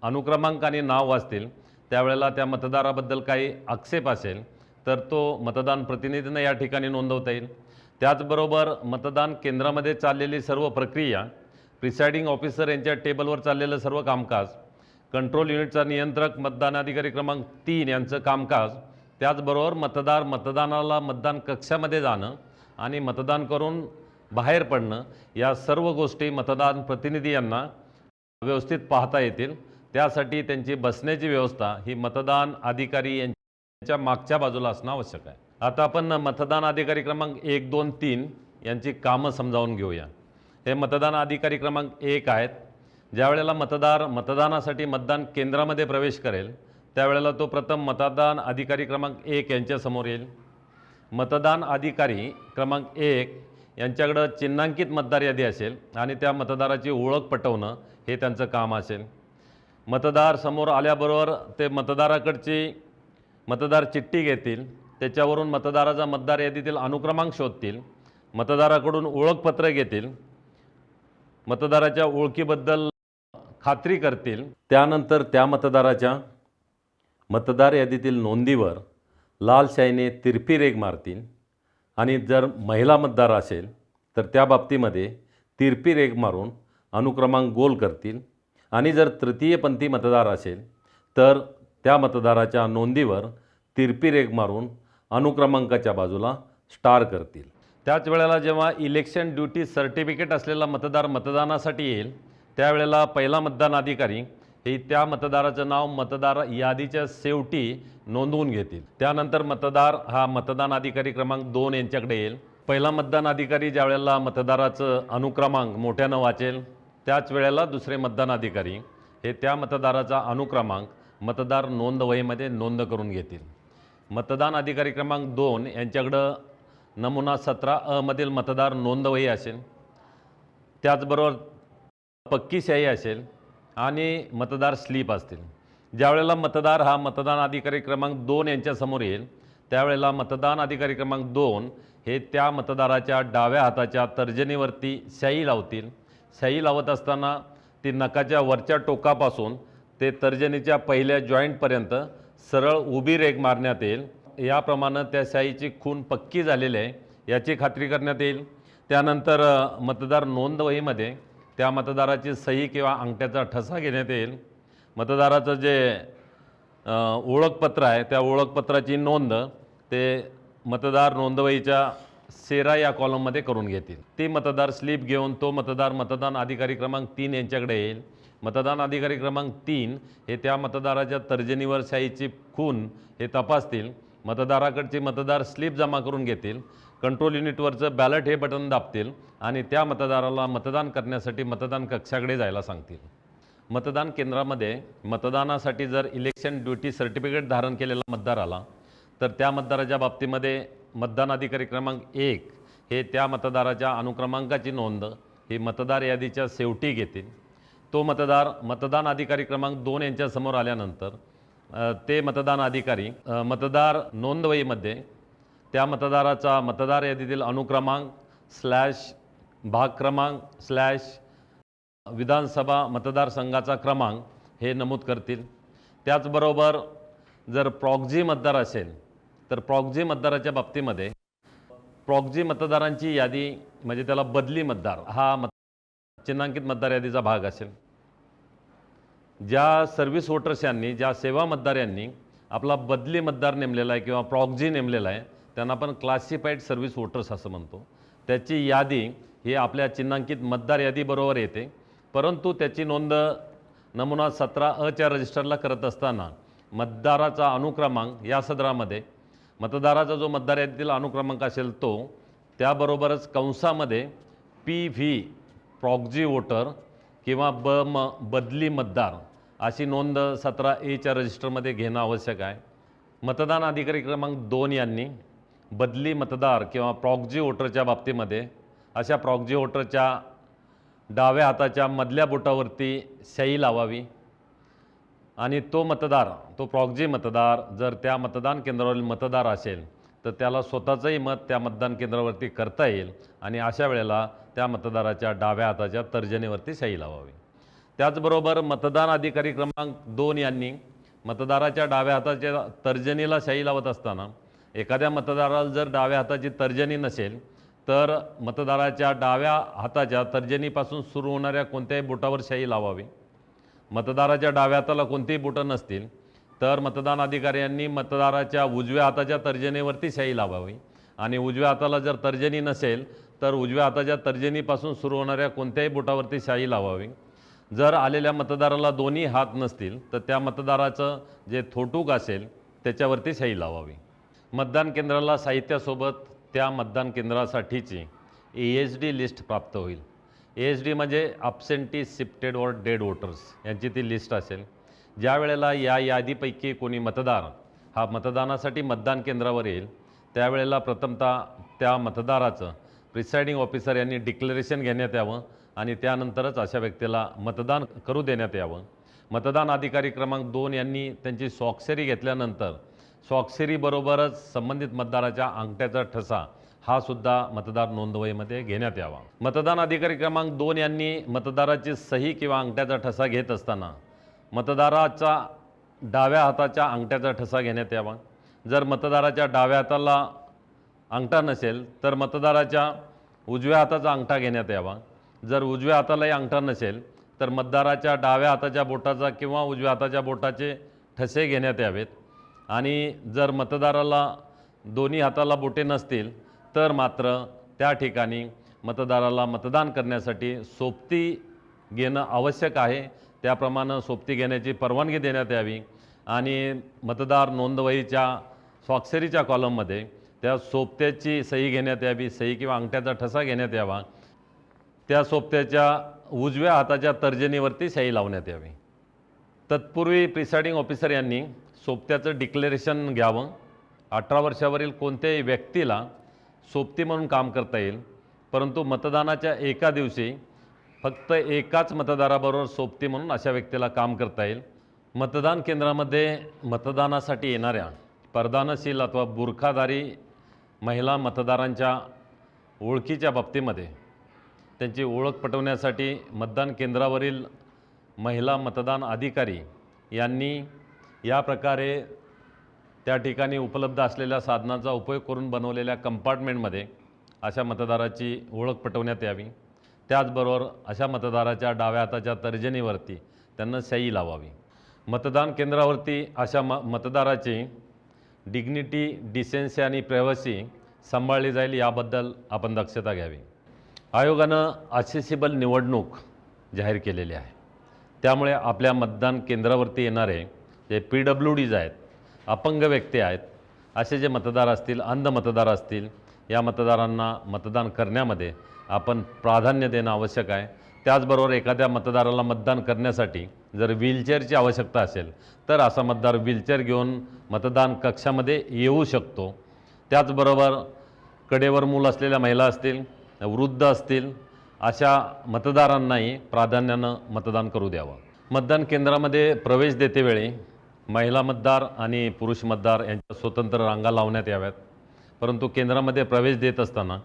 अनुक्रमांक आणि नाव वाचतील त्यावेळेला त्या मतदाराबद्दल काही आक्षेप असेल तर तो मतदान प्रतिनिधींना या ठिकाणी नोंदवता येईल. त्याचबरोबर मतदान केंद्रामध्ये चाललेली सर्व प्रक्रिया, प्रिसाइडिंग ऑफिसर यांच्या टेबलवर चाललेलं सर्व कामकाज, कंट्रोल युनिटचा नियंत्रक मतदान अधिकारी क्रमांक 3 यांचं कामकाज त्याचबरोबर मतदानाला मतदान कक्षामध्ये जाणं आणि मतदान करून बाहेर पडणं या सर्व गोष्टी मतदान प्रतिनिधी यांना व्यवस्थित पाहता येतील। त्यासाठी त्यांची बसण्याची व्यवस्था ही मतदान अधिकारी यांच्या मागच्या बाजूला असणं आवश्यक आहे। आता आपण मतदान अधिकारी क्रमांक 1, 2, 3 यांची कामं समजावून घेऊया। हे मतदान अधिकारी क्रमांक 1 आहेत। ज्या वेळेला मतदानासाठी मतदान केंद्रामध्ये प्रवेश करेल त्यावेळेला तो प्रथम मतदान अधिकारी क्रमांक 1 यांच्यासमोर येईल। मतदान अधिकारी क्रमांक 1 यांच्याकडं चिन्हांकित मतदार यादी असेल आणि त्या मतदाराची ओळख पटवणं हे त्यांचं काम असेल। मतदार समोर आल्याबरोबर ते मतदाराकडची मतदार चिठ्ठी घेतील, त्याच्यावरून मतदाराचा मतदार यादीतील अनुक्रमांक शोधतील, मतदाराकडून ओळखपत्र घेतील, मतदाराच्या ओळखीबद्दल खात्री करतील। त्यानंतर त्या मतदाराच्या मतदार यादीतील नोंदीवर लाल शाईने तिरपी रेघ मारतील आणि जर महिला मतदार असेल तर त्या बाबतीमध्ये तिरपी रेघ मारून अनुक्रमांक गोल करतील आणि जर तृतीयपंथी मतदार असेल तर त्या मतदाराच्या नोंदीवर तिरपी रेघ मारून अनुक्रमांकाच्या बाजूला स्टार करतील। त्याच वेळेला जेव्हा इलेक्शन ड्युटी सर्टिफिकेट असलेला मतदार मतदानासाठी येईल त्यावेळेला पहिला मतदान अधिकारी हे त्या मतदाराचं नाव मतदार यादीच्या शेवटी नोंदवून घेतील। त्यानंतर मतदार हा मतदान अधिकारी क्रमांक 2 यांच्याकडे येईल। पहिला मतदान अधिकारी ज्या वेळेला मतदाराचं अनुक्रमांक मोठ्यानं वाचेल त्याच वेळेला दुसरे मतदान अधिकारी हे त्या मतदाराचा अनुक्रमांक मतदार नोंदवहीमध्ये नोंद करून घेतील। मतदान अधिकारी क्रमांक 2 यांच्याकडं नमुना 17 मधील मतदार नोंदवही असेल, त्याचबरोबर पक्की शाई असेल आणि मतदार स्लिप असतील। ज्यावेळेला मतदार हा मतदान अधिकारी क्रमांक 2 यांच्यासमोर येईल त्यावेळेला मतदान अधिकारी क्रमांक 2 हे त्या मतदाराच्या डाव्या हाताच्या तर्जनीवरती शाई लावतील। शाई लावत असताना ती नखाच्या वरच्या टोकापासून ते तर्जनीच्या पहिल्या जॉईंटपर्यंत सरळ उभी रेघ मारण्यात येईल। याप्रमाणे त्या शाईची खूण पक्की झालेली आहे याची खात्री करण्यात येईल। त्यानंतर मतदार नोंदवहीमध्ये त्या मतदाराची सही किंवा अंगठ्याचा ठसा घेण्यात येईल। मतदाराचं जे ओळखपत्र आहे त्या ओळखपत्राची नोंद ते मतदार नोंदवहीच्या 13 या कॉलममध्ये करून घेतील। ती मतदार स्लिप घेऊन तो मतदार मतदान अधिकारी क्रमांक 3 यांच्याकडे येईल। मतदान अधिकारी क्रमांक 3 हे त्या मतदाराच्या तर्जनीवर शाईची खूण हे तपासतील, मतदाराकडची मतदार स्लिप जमा करून घेतील, कंट्रोल युनिटवरचं बॅलट हे बटन दाबतील आणि त्या मतदाराला मतदान करण्यासाठी मतदान कक्षाकडे जायला सांगतील। मतदान केंद्रामध्ये मतदानासाठी जर इलेक्शन ड्युटी सर्टिफिकेट धारण केलेला मतदार आला तर त्या मतदाराच्या बाबतीमध्ये मतदान अधिकारी क्रमांक 1 हे त्या मतदाराच्या अनुक्रमांकाची नोंद ही मतदार यादीच्या शेवटी घेतील। तो मतदार मतदान अधिकारी क्रमांक 2 यांच्यासमोर आल्यानंतर ते मतदान अधिकारी मतदार नोंदवहीमध्ये त्या मतदाराचा मतदार यादीतील अनुक्रमांक भाग क्रमांक विधानसभा मतदारसंघाचा क्रमांक हे नमूद करतील। त्याचबरोबर जर प्रॉक्झी मतदार असेल तर प्रॉक्झी मतदाराच्या बाबतीमध्ये प्रॉक्झी मतदारांची यादी म्हणजे त्याला बदली मतदार हा चिन्हांकित मतदार यादीचा भाग असेल। ज्या सर्व्हिस वोटर्स यांनी ज्या सेवा मतदार यांनी आपला बदली मतदार नेमलेला आहे किंवा प्रॉक्झी नेमलेला आहे त्यांना आपण क्लासिफाईड सर्व्हिस वोटर्स असं म्हणतो, त्याची यादी ही आपल्या चिन्हांकित मतदार यादीबरोबर येते, परंतु त्याची नोंद नमुना 17 रजिस्टरला करत असताना मतदाराचा अनुक्रमांक या सदरामध्ये मतदाराचा जो मतदार यादीतील अनुक्रमांक असेल तो त्याबरोबरच कंसामध्ये PV प्रॉक्झी वोटर किंवा बदली मतदार अशी नोंद 17A रजिस्टरमध्ये घेणं आवश्यक आहे। मतदान अधिकारी क्रमांक 2 यांनी बदली मतदार किंवा प्रॉक्झी वोटरच्या बाबतीमध्ये अशा प्रॉक्झी वोटरच्या डाव्या हाताच्या मधल्या बोटावरती शाई लावावी आणि तो प्रॉक्झी मतदार जर त्या मतदान केंद्रावरील मतदार असेल तर त्याला स्वतःचंही मत त्या मतदान केंद्रावरती करता येईल आणि अशा वेळेला त्या मतदाराच्या डाव्या हाताच्या तर्जनीवरती शाई लावावी। त्याचबरोबर मतदान अधिकारी क्रमांक 2 यांनी मतदाराच्या डाव्या हाताच्या तर्जनीला शाई लावत असताना एखाद्या मतदाराला जर डाव्या हाताची तर्जनी नसेल तर मतदाराच्या डाव्या हाताच्या तर्जनीपासून सुरू होणाऱ्या कोणत्याही बोटावर शाई लावावी। मतदाराच्या डाव्या हाताला कोणतीही बोटं नसतील तर मतदान अधिकाऱ्यांनी मतदाराच्या उजव्या हाताच्या तर्जनीवरती शाई लावावी आणि उजव्या हाताला जर तर्जनी नसेल तर उजव्या हाताच्या तर्जनीपासून सुरू होणाऱ्या कोणत्याही बोटावरती शाई लावावी. जर आलेल्या मतदाराला दोन्ही हात नसतील तर त्या मतदाराचं जे थोटूक असेल त्याच्यावरती शाई लावावी. मतदान केंद्राला साहित्यासोबत त्या मतदान केंद्रासाठीची ASD लिस्ट प्राप्त होईल. ASD म्हणजे ॲब्सेंटी शिफ्टेड और डेड वोटर्स यांची ती लिस्ट असेल. ज्या वेळेला या यादीपैकी कोणी मतदार हा मतदानासाठी मतदान केंद्रावर येईल त्यावेळेला प्रथमतः त्या मतदाराचं प्रिसाइडिंग ऑफिसर यांनी डिक्लेरेशन घेण्यात यावं आणि त्यानंतरच अशा व्यक्तीला मतदान करू देण्यात यावं. मतदान अधिकारी क्रमांक 2 यांनी त्यांची स्वाक्षरी घेतल्यानंतर स्वाक्षरीबरोबरच संबंधित मतदाराच्या अंगठ्याचा ठसा हा सुद्धा मतदार नोंदवहीमध्ये घेण्यात यावा. मतदान अधिकारी क्रमांक 2 यांनी मतदाराची सही किंवा अंगठ्याचा ठसा घेत असताना मतदाराचा डाव्या हाताच्या अंगठ्याचा ठसा घेण्यात यावा. जर मतदाराच्या डाव्या हाताला अंगठा नसेल तर मतदाराच्या उजव्या हाताचा अंगठा घेण्यात यावा. जर उजव्या हातालाही अंगठा नसेल तर मतदाराच्या डाव्या हाताच्या बोटाचा किंवा उजव्या हाताच्या बोटाचे ठसे घेण्यात यावेत. आणि जर मतदाराला दोन्ही हाताला बोटे नसतील तर मात्र त्या ठिकाणी मतदाराला मतदान करण्यासाठी सोबती घेणं आवश्यक आहे. त्याप्रमाणे सोबती घेण्याची परवानगी देण्यात यावी आणि मतदार नोंदवहीच्या स्वाक्षरीच्या कॉलममध्ये त्या सोबत्याची सही घेण्यात यावी. सही किंवा अंगठ्याचा ठसा घेण्यात यावा. त्या सोबत्याच्या उजव्या हाताच्या तर्जनीवरती सही लावण्यात यावी. तत्पूर्वी प्रिसाइडिंग ऑफिसर यांनी सोबत्याचं डिक्लेरेशन घ्यावं. 18 वर्षावरील कोणत्याही व्यक्तीला सोबती म्हणून काम करता येईल, परंतु मतदानाच्या एका दिवशी फक्त एकाच मतदाराबरोबर सोबती म्हणून अशा व्यक्तीला काम करता येईल. मतदान केंद्रामध्ये मतदानासाठी येणाऱ्या परदानशील अथवा बुरखाधारी महिला मतदारांच्या ओळखीच्या बाबतीमध्ये त्यांची ओळख पटवण्यासाठी मतदान केंद्रावरील महिला मतदान अधिकारी यांनी या प्रकारे त्या ठिकाणी उपलब्ध असलेल्या साधनाचा उपयोग करून बनवलेल्या कंपार्टमेंटमध्ये अशा मतदाराची ओळख पटवण्यात यावी. त्याचबरोबर अशा मतदाराच्या डाव्या हाताच्या तर्जनीवरती त्यांना सही लावावी. मतदान केंद्रावरती अशा मतदाराची डिग्निटी, डिसेन्सी आणि प्रायव्हसी सांभाळली जाईल याबद्दल आपण दक्षता घ्यावी. आयोगानं ॲक्सेसिबल निवडणूक जाहीर केलेली आहे. त्यामुळे आपल्या मतदान केंद्रावरती येणारे जे PWDs आहेत, अपंग व्यक्ती आहेत, असे जे मतदार असतील, अंध मतदार असतील, या मतदारांना मतदान करण्यामध्ये आपण प्राधान्य देणं आवश्यक आहे. त्याचबरोबर एखाद्या मतदाराला मतदान करण्यासाठी जर व्हीलचेअरची आवश्यकता असेल तर असा मतदार व्हीलचेअर घेऊन मतदान कक्षामध्ये येऊ शकतो. त्याचबरोबर कडेवर मूल असलेल्या महिला असतील, वृद्ध असतील, अशा मतदारांनाही प्राधान्यानं मतदान करू द्यावं. मतदान केंद्रामध्ये प्रवेश देतेवेळी महिला मतदार आणि पुरुष मतदार यांच्या स्वतंत्र रांगा लावण्यात याव्यात. परंतु केंद्रामध्ये प्रवेश देत असताना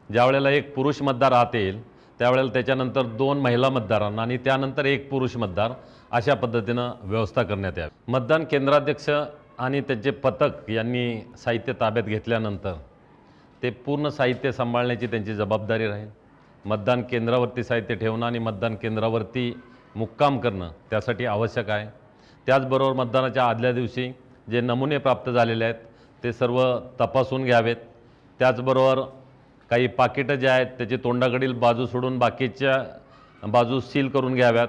ज्यावेळेला एक पुरुष मतदार आत येईल त्यावेळेला त्याच्यानंतर 2 महिला मतदारांना आणि त्यानंतर 1 पुरुष मतदार अशा पद्धतीनं व्यवस्था करण्यात यावी. मतदान केंद्राध्यक्ष आणि त्यांचे पथक यांनी साहित्य ताब्यात घेतल्यानंतर ते पूर्ण साहित्य सांभाळण्याची त्यांची जबाबदारी राहील. मतदान केंद्रावरती साहित्य ठेवणं आणि मतदान केंद्रावरती मुक्काम करणं त्यासाठी आवश्यक आहे. त्याचबरोबर मतदानाच्या आदल्या दिवशी जे नमुने प्राप्त झालेले आहेत ते सर्व तपासून घ्यावेत. त्याचबरोबर काही पाकिटं जे आहेत त्याची तोंडाकडील बाजू सोडून बाकीच्या बाजू सील करून घ्याव्यात.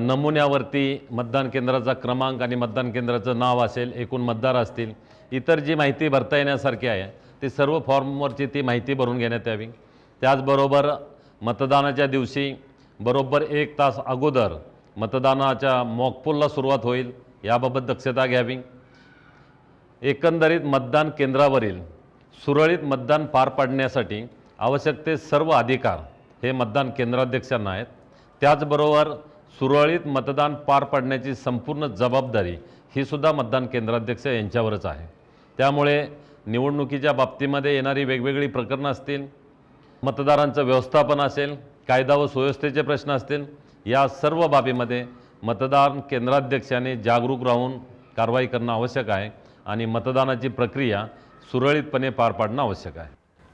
नमुन्यावरती मतदान केंद्राचा क्रमांक आणि मतदान केंद्राचं नाव असेल, एकूण मतदार असतील, इतर जी माहिती भरता येण्यासारखी आहे ती सर्व फॉर्मवरची ती माहिती भरून घेण्यात यावी. त्याचबरोबर मतदानाच्या दिवशी बरोबर 1 तास अगोदर मतदानाच्या मॉकपोलला सुरुवात होईल याबाबत दक्षता घ्यावी. एकंदरीत मतदान केंद्रावरील सुरळीत मतदान पार पाडण्यासाठी आवश्यक ते सर्व अधिकार हे मतदान केंद्राध्यक्षांना आहेत. त्याचबरोबर सुरळीत मतदान पार पाडण्याची संपूर्ण जबाबदारी ही सुद्धा मतदान केंद्राध्यक्ष यांच्यावरच आहे. त्यामुळे निवडणुकीच्या बाबतीमध्ये येणारी वेगवेगळी प्रकरणं असतील, मतदारांचं व्यवस्थापन असेल, कायदा व सुव्यवस्थेचे प्रश्न असतील, या सर्व बाबीमध्ये मतदान केंद्राध्यक्षाने जागरूक राहून कारवाई करणं आवश्यक आहे आणि मतदानाची प्रक्रिया सुरळीतपणे पार पाडणं आवश्यक आहे.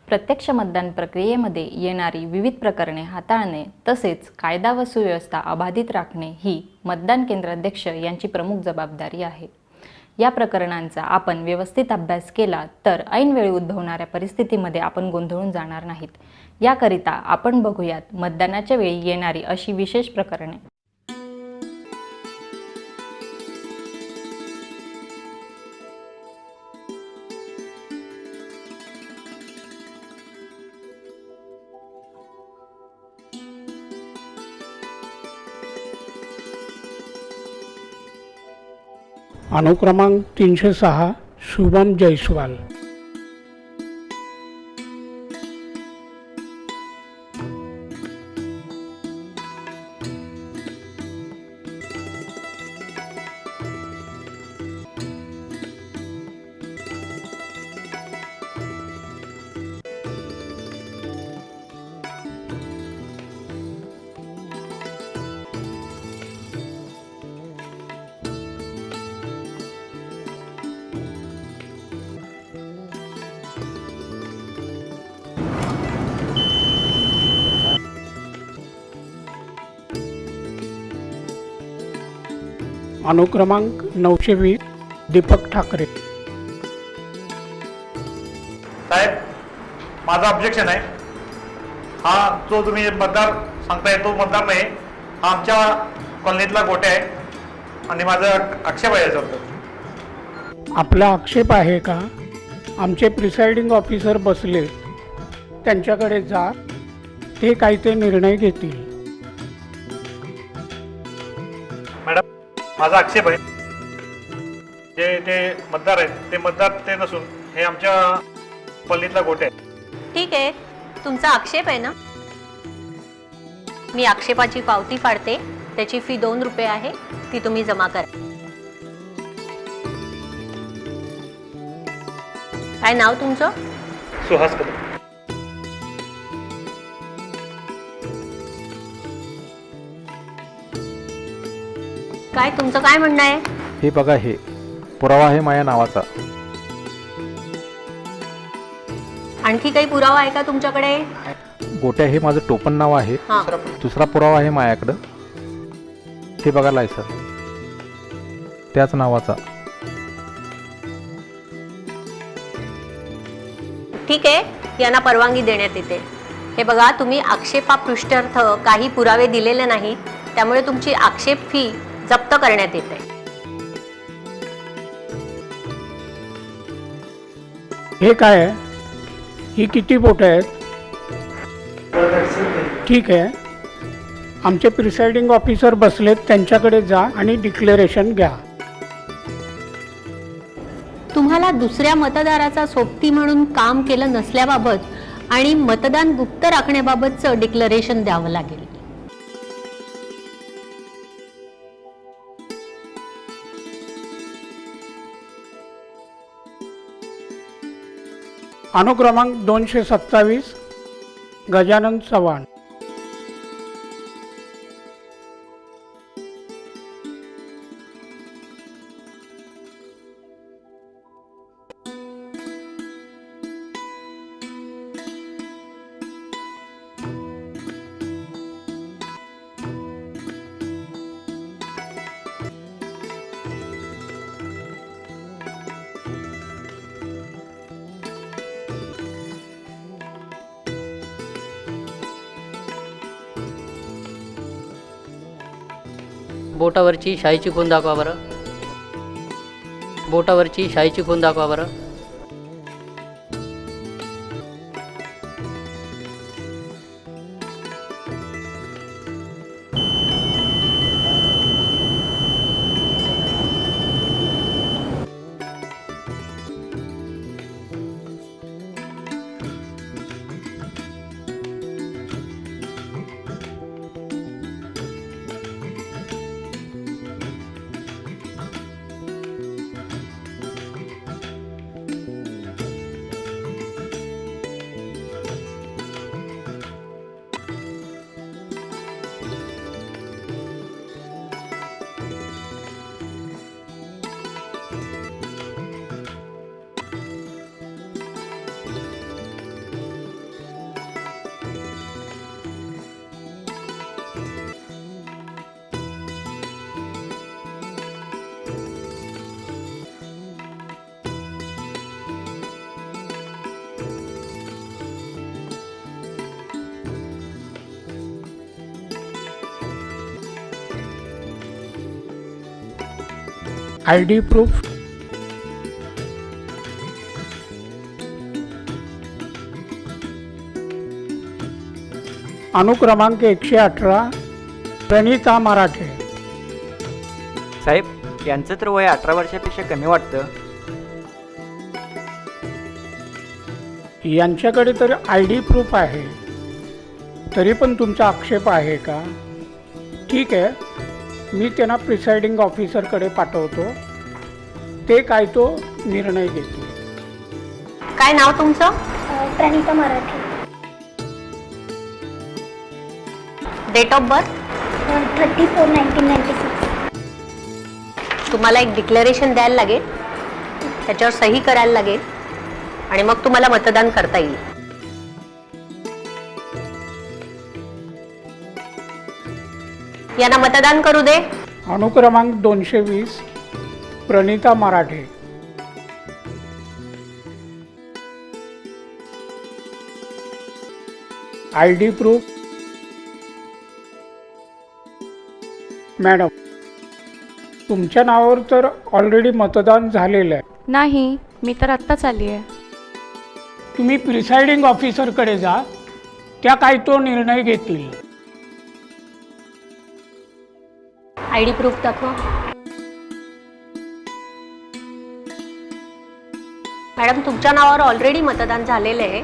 प्रत्यक्ष मतदान प्रक्रियेमध्ये येणारी विविध प्रकरणे हाताळणे तसेच कायदा व सुव्यवस्था अबाधित राखणे ही मतदान केंद्राध्यक्ष यांची प्रमुख जबाबदारी आहे. या प्रकरणांचा आपण व्यवस्थित अभ्यास केला तर ऐनवेळी उद्भवणाऱ्या परिस्थितीमध्ये आपण गोंधळून जाणार नाहीत. याकरिता आपण बघूयात मतदानाच्या वेळी येणारी अशी विशेष प्रकरणे. अनुक्रमांक 306 शुभम जयस्वाल. अनुक्रमांक 920 दीपक ठाकरे. साहेब, माझं ऑब्जेक्शन आहे. हा जो तुम्ही मतदार सांगताय तो मतदार नाही, हा आमच्या कॉलनीतला गोट्या आहे आणि माझा आक्षेप आहे याच्याबद्दल. आपला आक्षेप आहे का? आमचे प्रिसाइडिंग ऑफिसर बसले, त्यांच्याकडे जा, ते काय ते निर्णय घेतील. मॅडम, माझा आक्षेप आहे, जे ते मतदार आहेत ते मतदार ते नसून हे आमच्या कॉलनीतला गोट्या आहे. ठीक आहे, तुमचा आक्षेप आहे ना. मी आक्षेपाची पावती फाडते, त्याची फी 2 रुपये आहे, ती तुम्ही जमा करा. काय नाव तुमचं? सुहास कदम. काय तुमचं काय म्हणणं आहे? हे बघा, हे पुरावा आहे माझ्या नावाचा. आणखी काही पुरावा आहे का तुमच्याकडे? गोट्या हे माझं टोपण नाव आहे. हां, दुसरा पुरावा आहे माझ्याकडं. हे बघा लायसन, त्याच नावाचा. ठीक आहे, यांना परवानगी देण्यात येते. हे बघा, तुम्ही आक्षेपापृष्ठार्थ काही पुरावे दिलेले नाहीत, त्यामुळे तुमची आक्षेप फी जप्त करण्यात येते. हे काय आहे? ही किती बोट आहेत? ठीक आहे, आमचे प्रिसाइडिंग ऑफिसर बसलेत, त्यांच्याकडे जा आणि डिक्लेरेशन घ्या. तुम्हाला दुसऱ्या मतदाराचा सोबती म्हणून काम केलं नसल्याबाबत आणि मतदान गुप्त राखण्याबाबतचं डिक्लेरेशन द्यावं लागेल. अनुक्रमांक 227 गजानन चव्हाण. बोटावरची शाईची खूण दाखवा बरं. बोटावरची शाईची खूण दाखवा बरं. आय डी प्रूफ, अनुक्रमांक 118 प्रणिता मराठे. साहेब यांचं तर वय 18 वर्षापेक्षा कमी वाटतं. यांच्याकडे तर आय डी प्रूफ आहे, तरी पण तुमचा आक्षेप आहे का? ठीक आहे, मी त्यांना प्रिसाइडिंग ऑफिसरकडे पाठवतो, ते काय तो निर्णय घेतील. काय नाव तुमचं? Pranita Marathe. Date of birth? 34/1996. तुम्हाला एक डिक्लेरेशन द्यायला लागेल, त्याच्यावर सही करायला लागेल आणि मग तुम्हाला मतदान करता येईल. यांना मतदान करू दे. अनुक्रमांक 220 प्रणिता मराठे. आय डी प्रूफ, मॅडम तुमच्या नावावर तर ऑलरेडी मतदान झालेलं आहे. नाही, मी तर आत्ताच आली आहे. तुम्ही प्रिसाइडिंग ऑफिसरकडे जा, त्या काय तो निर्णय घेतील. आय डी प्रूफ दाखवा. मॅडम तुमच्या नावावर ऑलरेडी मतदान झालेलं आहे,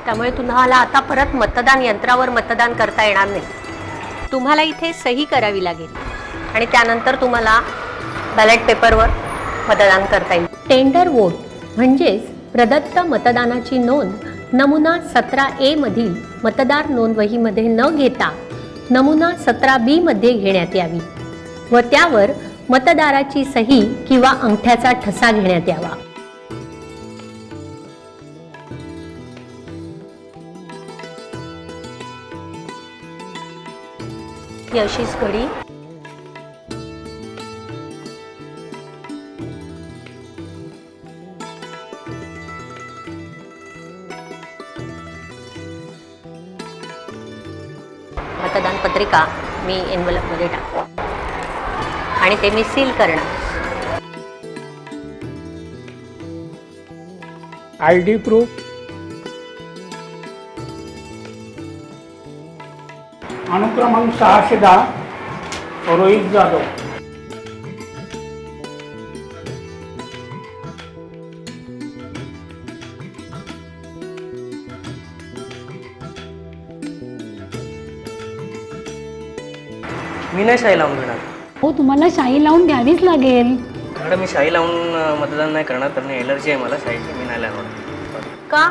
त्यामुळे तुम्हाला आता परत मतदान यंत्रावर मतदान करता येणार नाही. तुम्हाला इथे सही करावी लागेल आणि त्यानंतर तुम्हाला बॅलेट पेपरवर मतदान करता येईल. टेंडर वोट म्हणजेच प्रदत्त मतदानाची नोंद नमुना 17A मधील मतदार नोंदवहीमध्ये न घेता नमुना 17B मध्ये घेण्यात यावी व त्यावर मतदाराची सही किंवा अंगठ्याचा ठसा घेण्यात यावा. ही अशीच घडी मतदान पत्रिका मी एन्व्हलपमध्ये टाकतो आणि ते मी सील करणार. आय डी प्रूफ, अनुक्रमांक 610 रोहित जाधव. मी नाही शाही लावून घेणार. हो, तुम्हाला शाई लावून द्यावीच लागेल. मॅडम मी शाही लावून मतदान नाही करणार, कारण एलर्जी आहे मला शाहीची. मी नाही लावणार. का?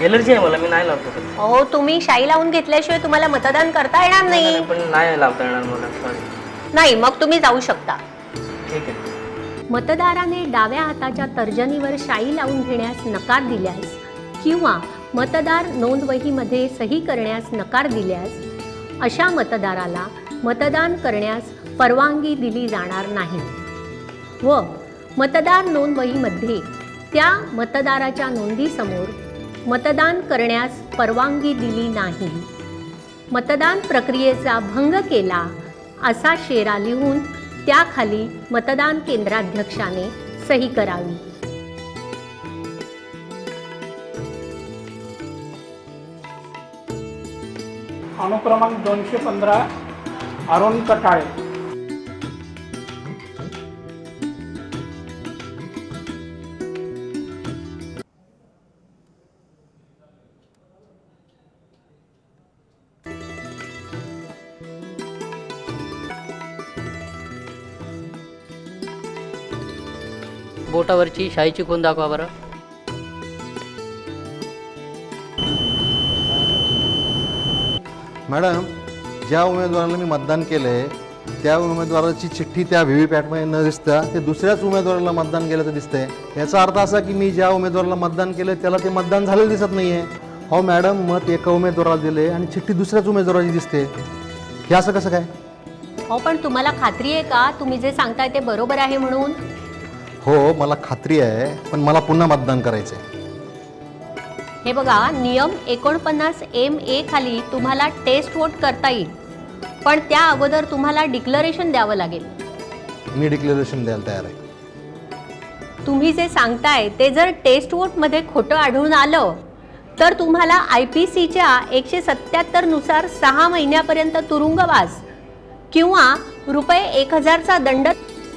एलर्जी आहे मला, मी नाही लावतो. हो, तुम्ही शाई लावून घेतल्याशिवाय तुम्हाला मतदान करता येणार नाही. पण नाही लावता येणार मला, सॉरी. नाही, मग तुम्ही जाऊ शकता. ठीक आहे. मतदाराने डाव्या हाताच्या तर्जनीवर शाई लावून घेण्यास नकार दिल्यास किंवा मतदार नोंदवहीमध्ये सही करण्यास नकार दिल्यास अशा मतदाराला मतदान करण्यास परवानगी दिली जाणार नाही व मतदार नोंदवहीमध्ये त्या मतदाराच्या नोंदीसमोर मतदान करण्यास परवानगी दिली नाही, मतदान प्रक्रियेचा भंग केला असा शेरा लिहून त्याखाली मतदान केंद्राध्यक्षाने सही करावी. अनुक्रमांक 215 अरुण कटाळे. बोटावरची शाईची खूण दाखवा बरं. मॅडम, ज्या उमेदवाराला मी मतदान केलं आहे त्या उमेदवाराची चिठ्ठी त्या व्ही व्ही पॅटमध्ये न दिसता ते दुसऱ्याच उमेदवाराला मतदान केल्याचं दिसतंय. याचा अर्थ असा की मी ज्या उमेदवाराला मतदान केलं त्याला ते मतदान झालेलं दिसत नाही आहे. हो मॅडम, मत एका उमेदवाराला दिले आणि चिठ्ठी दुसऱ्याच उमेदवाराची दिसते. हे असं कसं काय? हो, पण तुम्हाला खात्री आहे का तुम्ही जे सांगताय ते बरोबर आहे म्हणून? हो, मला खात्री आहे, पण मला पुन्हा मतदान करायचं आहे. हे बघा, नियम 49MA खाली तुम्हाला टेस्ट वोट करता येईल, पण त्या अगोदर तुम्हाला डिक्लरेशन द्यावं लागेल. मी डिक्लेरेशन द्यायला तयार आहे. तुम्ही जे सांगताय ते जर टेस्ट वोटमध्ये खोटं आढळून आलं तर तुम्हाला IPCच्या 177 नुसार 6 महिन्यापर्यंत तुरुंगवास किंवा ₹1000चा दंड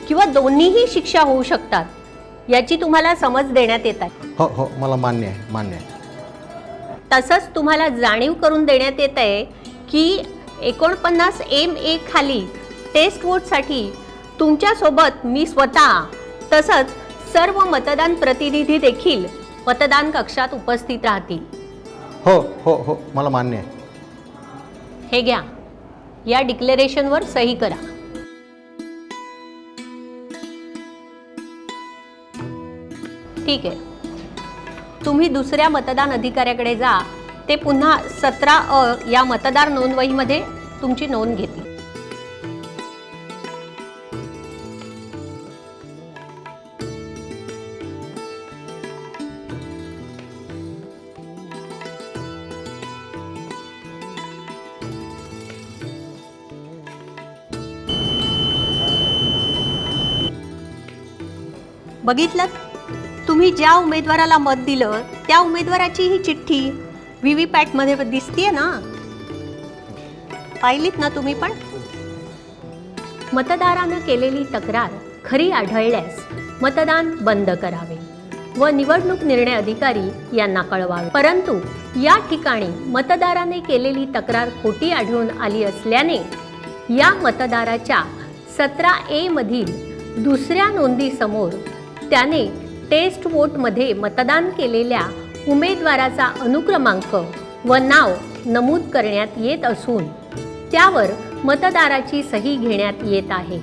किंवा दोन्हीही शिक्षा होऊ शकतात याची तुम्हाला समज देण्यात येत आहे. हो हो, मला मान्य आहे. तसंच तुम्हाला जाणीव करून देण्यात येत आहे की 49 MA खाली टेस्ट वोटसाठी तुमच्यासोबत मी स्वतः तसंच सर्व मतदान प्रतिनिधी देखील मतदान कक्षात उपस्थित राहतील. हो हो हो, मला मान्य आहे. हे घ्या, या डिक्लेरेशनवर सही करा. ठीक आहे, तुम्ही दुसऱ्या मतदान अधिकाऱ्याकडे जा. ते पुन्हा 17A या मतदार नोंदवहीमध्ये तुमची नोंद घेतील. बघितलं, तुम्ही ज्या उमेदवाराला मत दिलं त्या उमेदवाराची ही चिठ्ठी VVPAT मध्ये दिसतीये ना? पाहिलीत ना तुम्ही पण? मतदारानं केलेली तक्रार खरी आढळल्यास मतदान बंद करावे व निवडणूक निर्णय अधिकारी यांना कळवावे. परंतु या ठिकाणी मतदाराने केलेली तक्रार खोटी आढळून आली असल्याने या मतदाराच्या 17A मधील दुसऱ्या नोंदीसमोर त्याने टेस्ट वोटमध्ये मतदान केलेल्या उमेदवाराचा अनुक्रमांक व नाव नमूद करण्यात येत असून त्यावर मतदाराची सही घेण्यात येत आहे.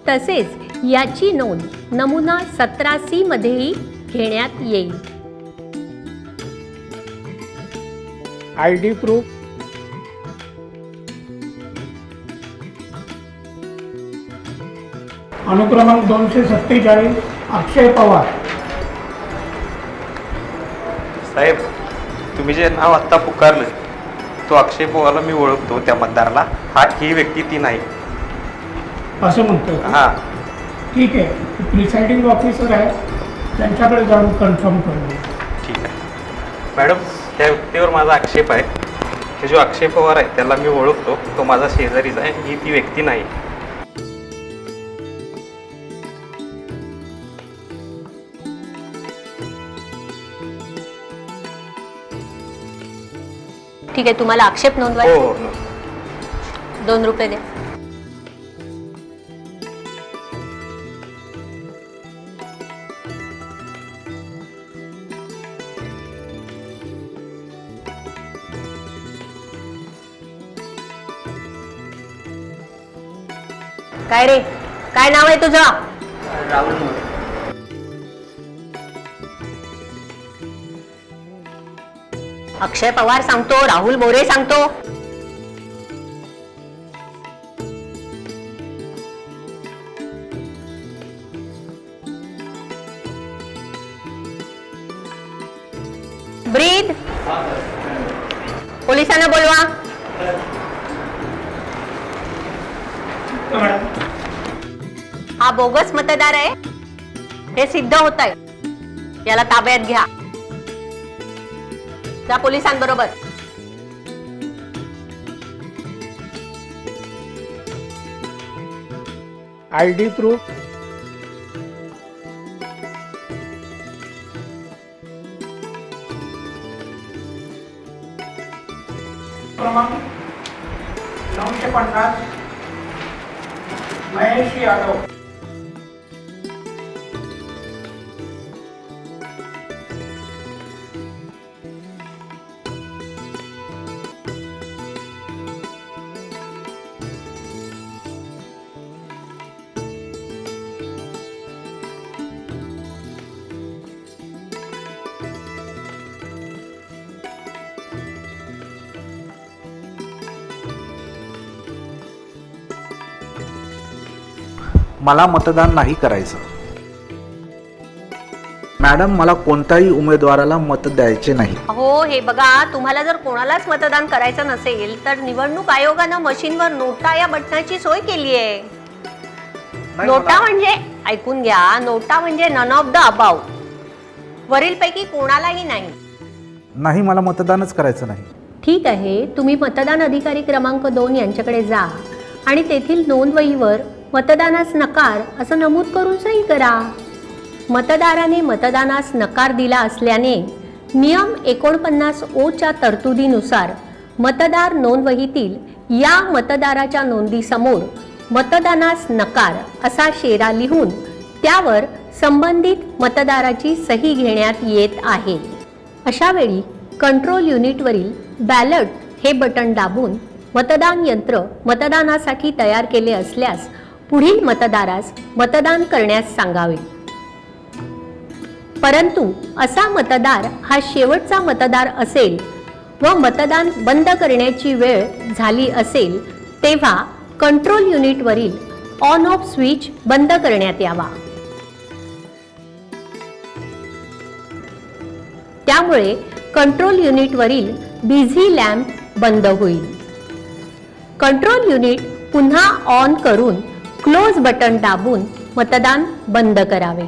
तसेच याची नोंद नमुना 17C मध्येही घेण्यात येईल. ID प्रूफ, अनुक्रमांक 247 अक्षय पवार. साहेब, तुम्ही जे नाव आत्ता पुकारलं तो अक्षय पवारला मी ओळखतो. त्या मतदाराला ही व्यक्ती ती नाही. असं म्हणतोय का? हां, ठीक आहे, प्रिसाइडिंग ऑफिसर आहे, त्यांच्याकडे जाऊन कन्फर्म करू. ठीक आहे मॅडम, त्या व्यक्तीवर माझा आक्षेप आहे. हे जो अक्षय पवार आहे त्याला मी ओळखतो, तो माझा शेजारीच आहे. ही ती व्यक्ती नाही. ठीक आहे, तुम्हाला आक्षेप हो नोंदवायचा? हो. 2 रुपये द्या. काय रे, काय नाव आहे तुझं? राहुल मोरे. अक्षय पवार सांगतो, राहुल मोरे सांगतो. ब्रीद, पोलिसांना बोलवा. हा बोगस मतदार आहे हे सिद्ध होत आहे. याला ताब्यात घ्या. त्या पोलिसांबरोबर. ID प्रूफ, क्रमांक 950 महेश यादव. मला मतदान नाही करायचं. मॅडम, मला कोणत्याही उमेदवाराला मत द्यायचे नाही. हो, हे बघा, तुम्हाला जर कोणालाच मतदान करायचं नसेल तर निवडणूक आयोगानं मशीनवर नोटा या बटनाची सोय केली आहे. नोटा म्हणजे ऐकून घ्या, नोटा म्हणजे नन ऑफ द अबाव. वरीलपैकी कोणालाही नाही. नाही, मला मतदानच करायचं नाही. ठीक आहे, तुम्ही मतदान अधिकारी क्रमांक 2 यांच्याकडे जा आणि तेथील नोंदवहीवर मतदानास नकार असं नमूद करून सही करा. मतदाराने मतदानास नकार दिला असल्याने नियम 49(ओ)च्या तरतुदीनुसार मतदार नोंदवहीतील या मतदाराच्या नोंदीसमोर मतदानास नकार असा शेरा लिहून त्यावर संबंधित मतदाराची सही घेण्यात येत आहे. अशा वेळी कंट्रोल युनिटवरील बॅलट हे बटन दाबून मतदान यंत्र मतदानासाठी तयार केले असल्यास पुढील मतदारास मतदान करण्यास सांगावे. परंतु असा मतदार हा शेवटचा मतदार असेल व मतदान बंद करण्याची वेळ झाली असेल तेव्हा कंट्रोल युनिटवरील ऑन ऑफ स्विच बंद करण्यात यावा. त्यामुळे कंट्रोल युनिटवरील बिझी लॅम्प बंद होईल. कंट्रोल युनिट पुन्हा ऑन करून क्लोज बटन दाबून मतदान बंद करावे.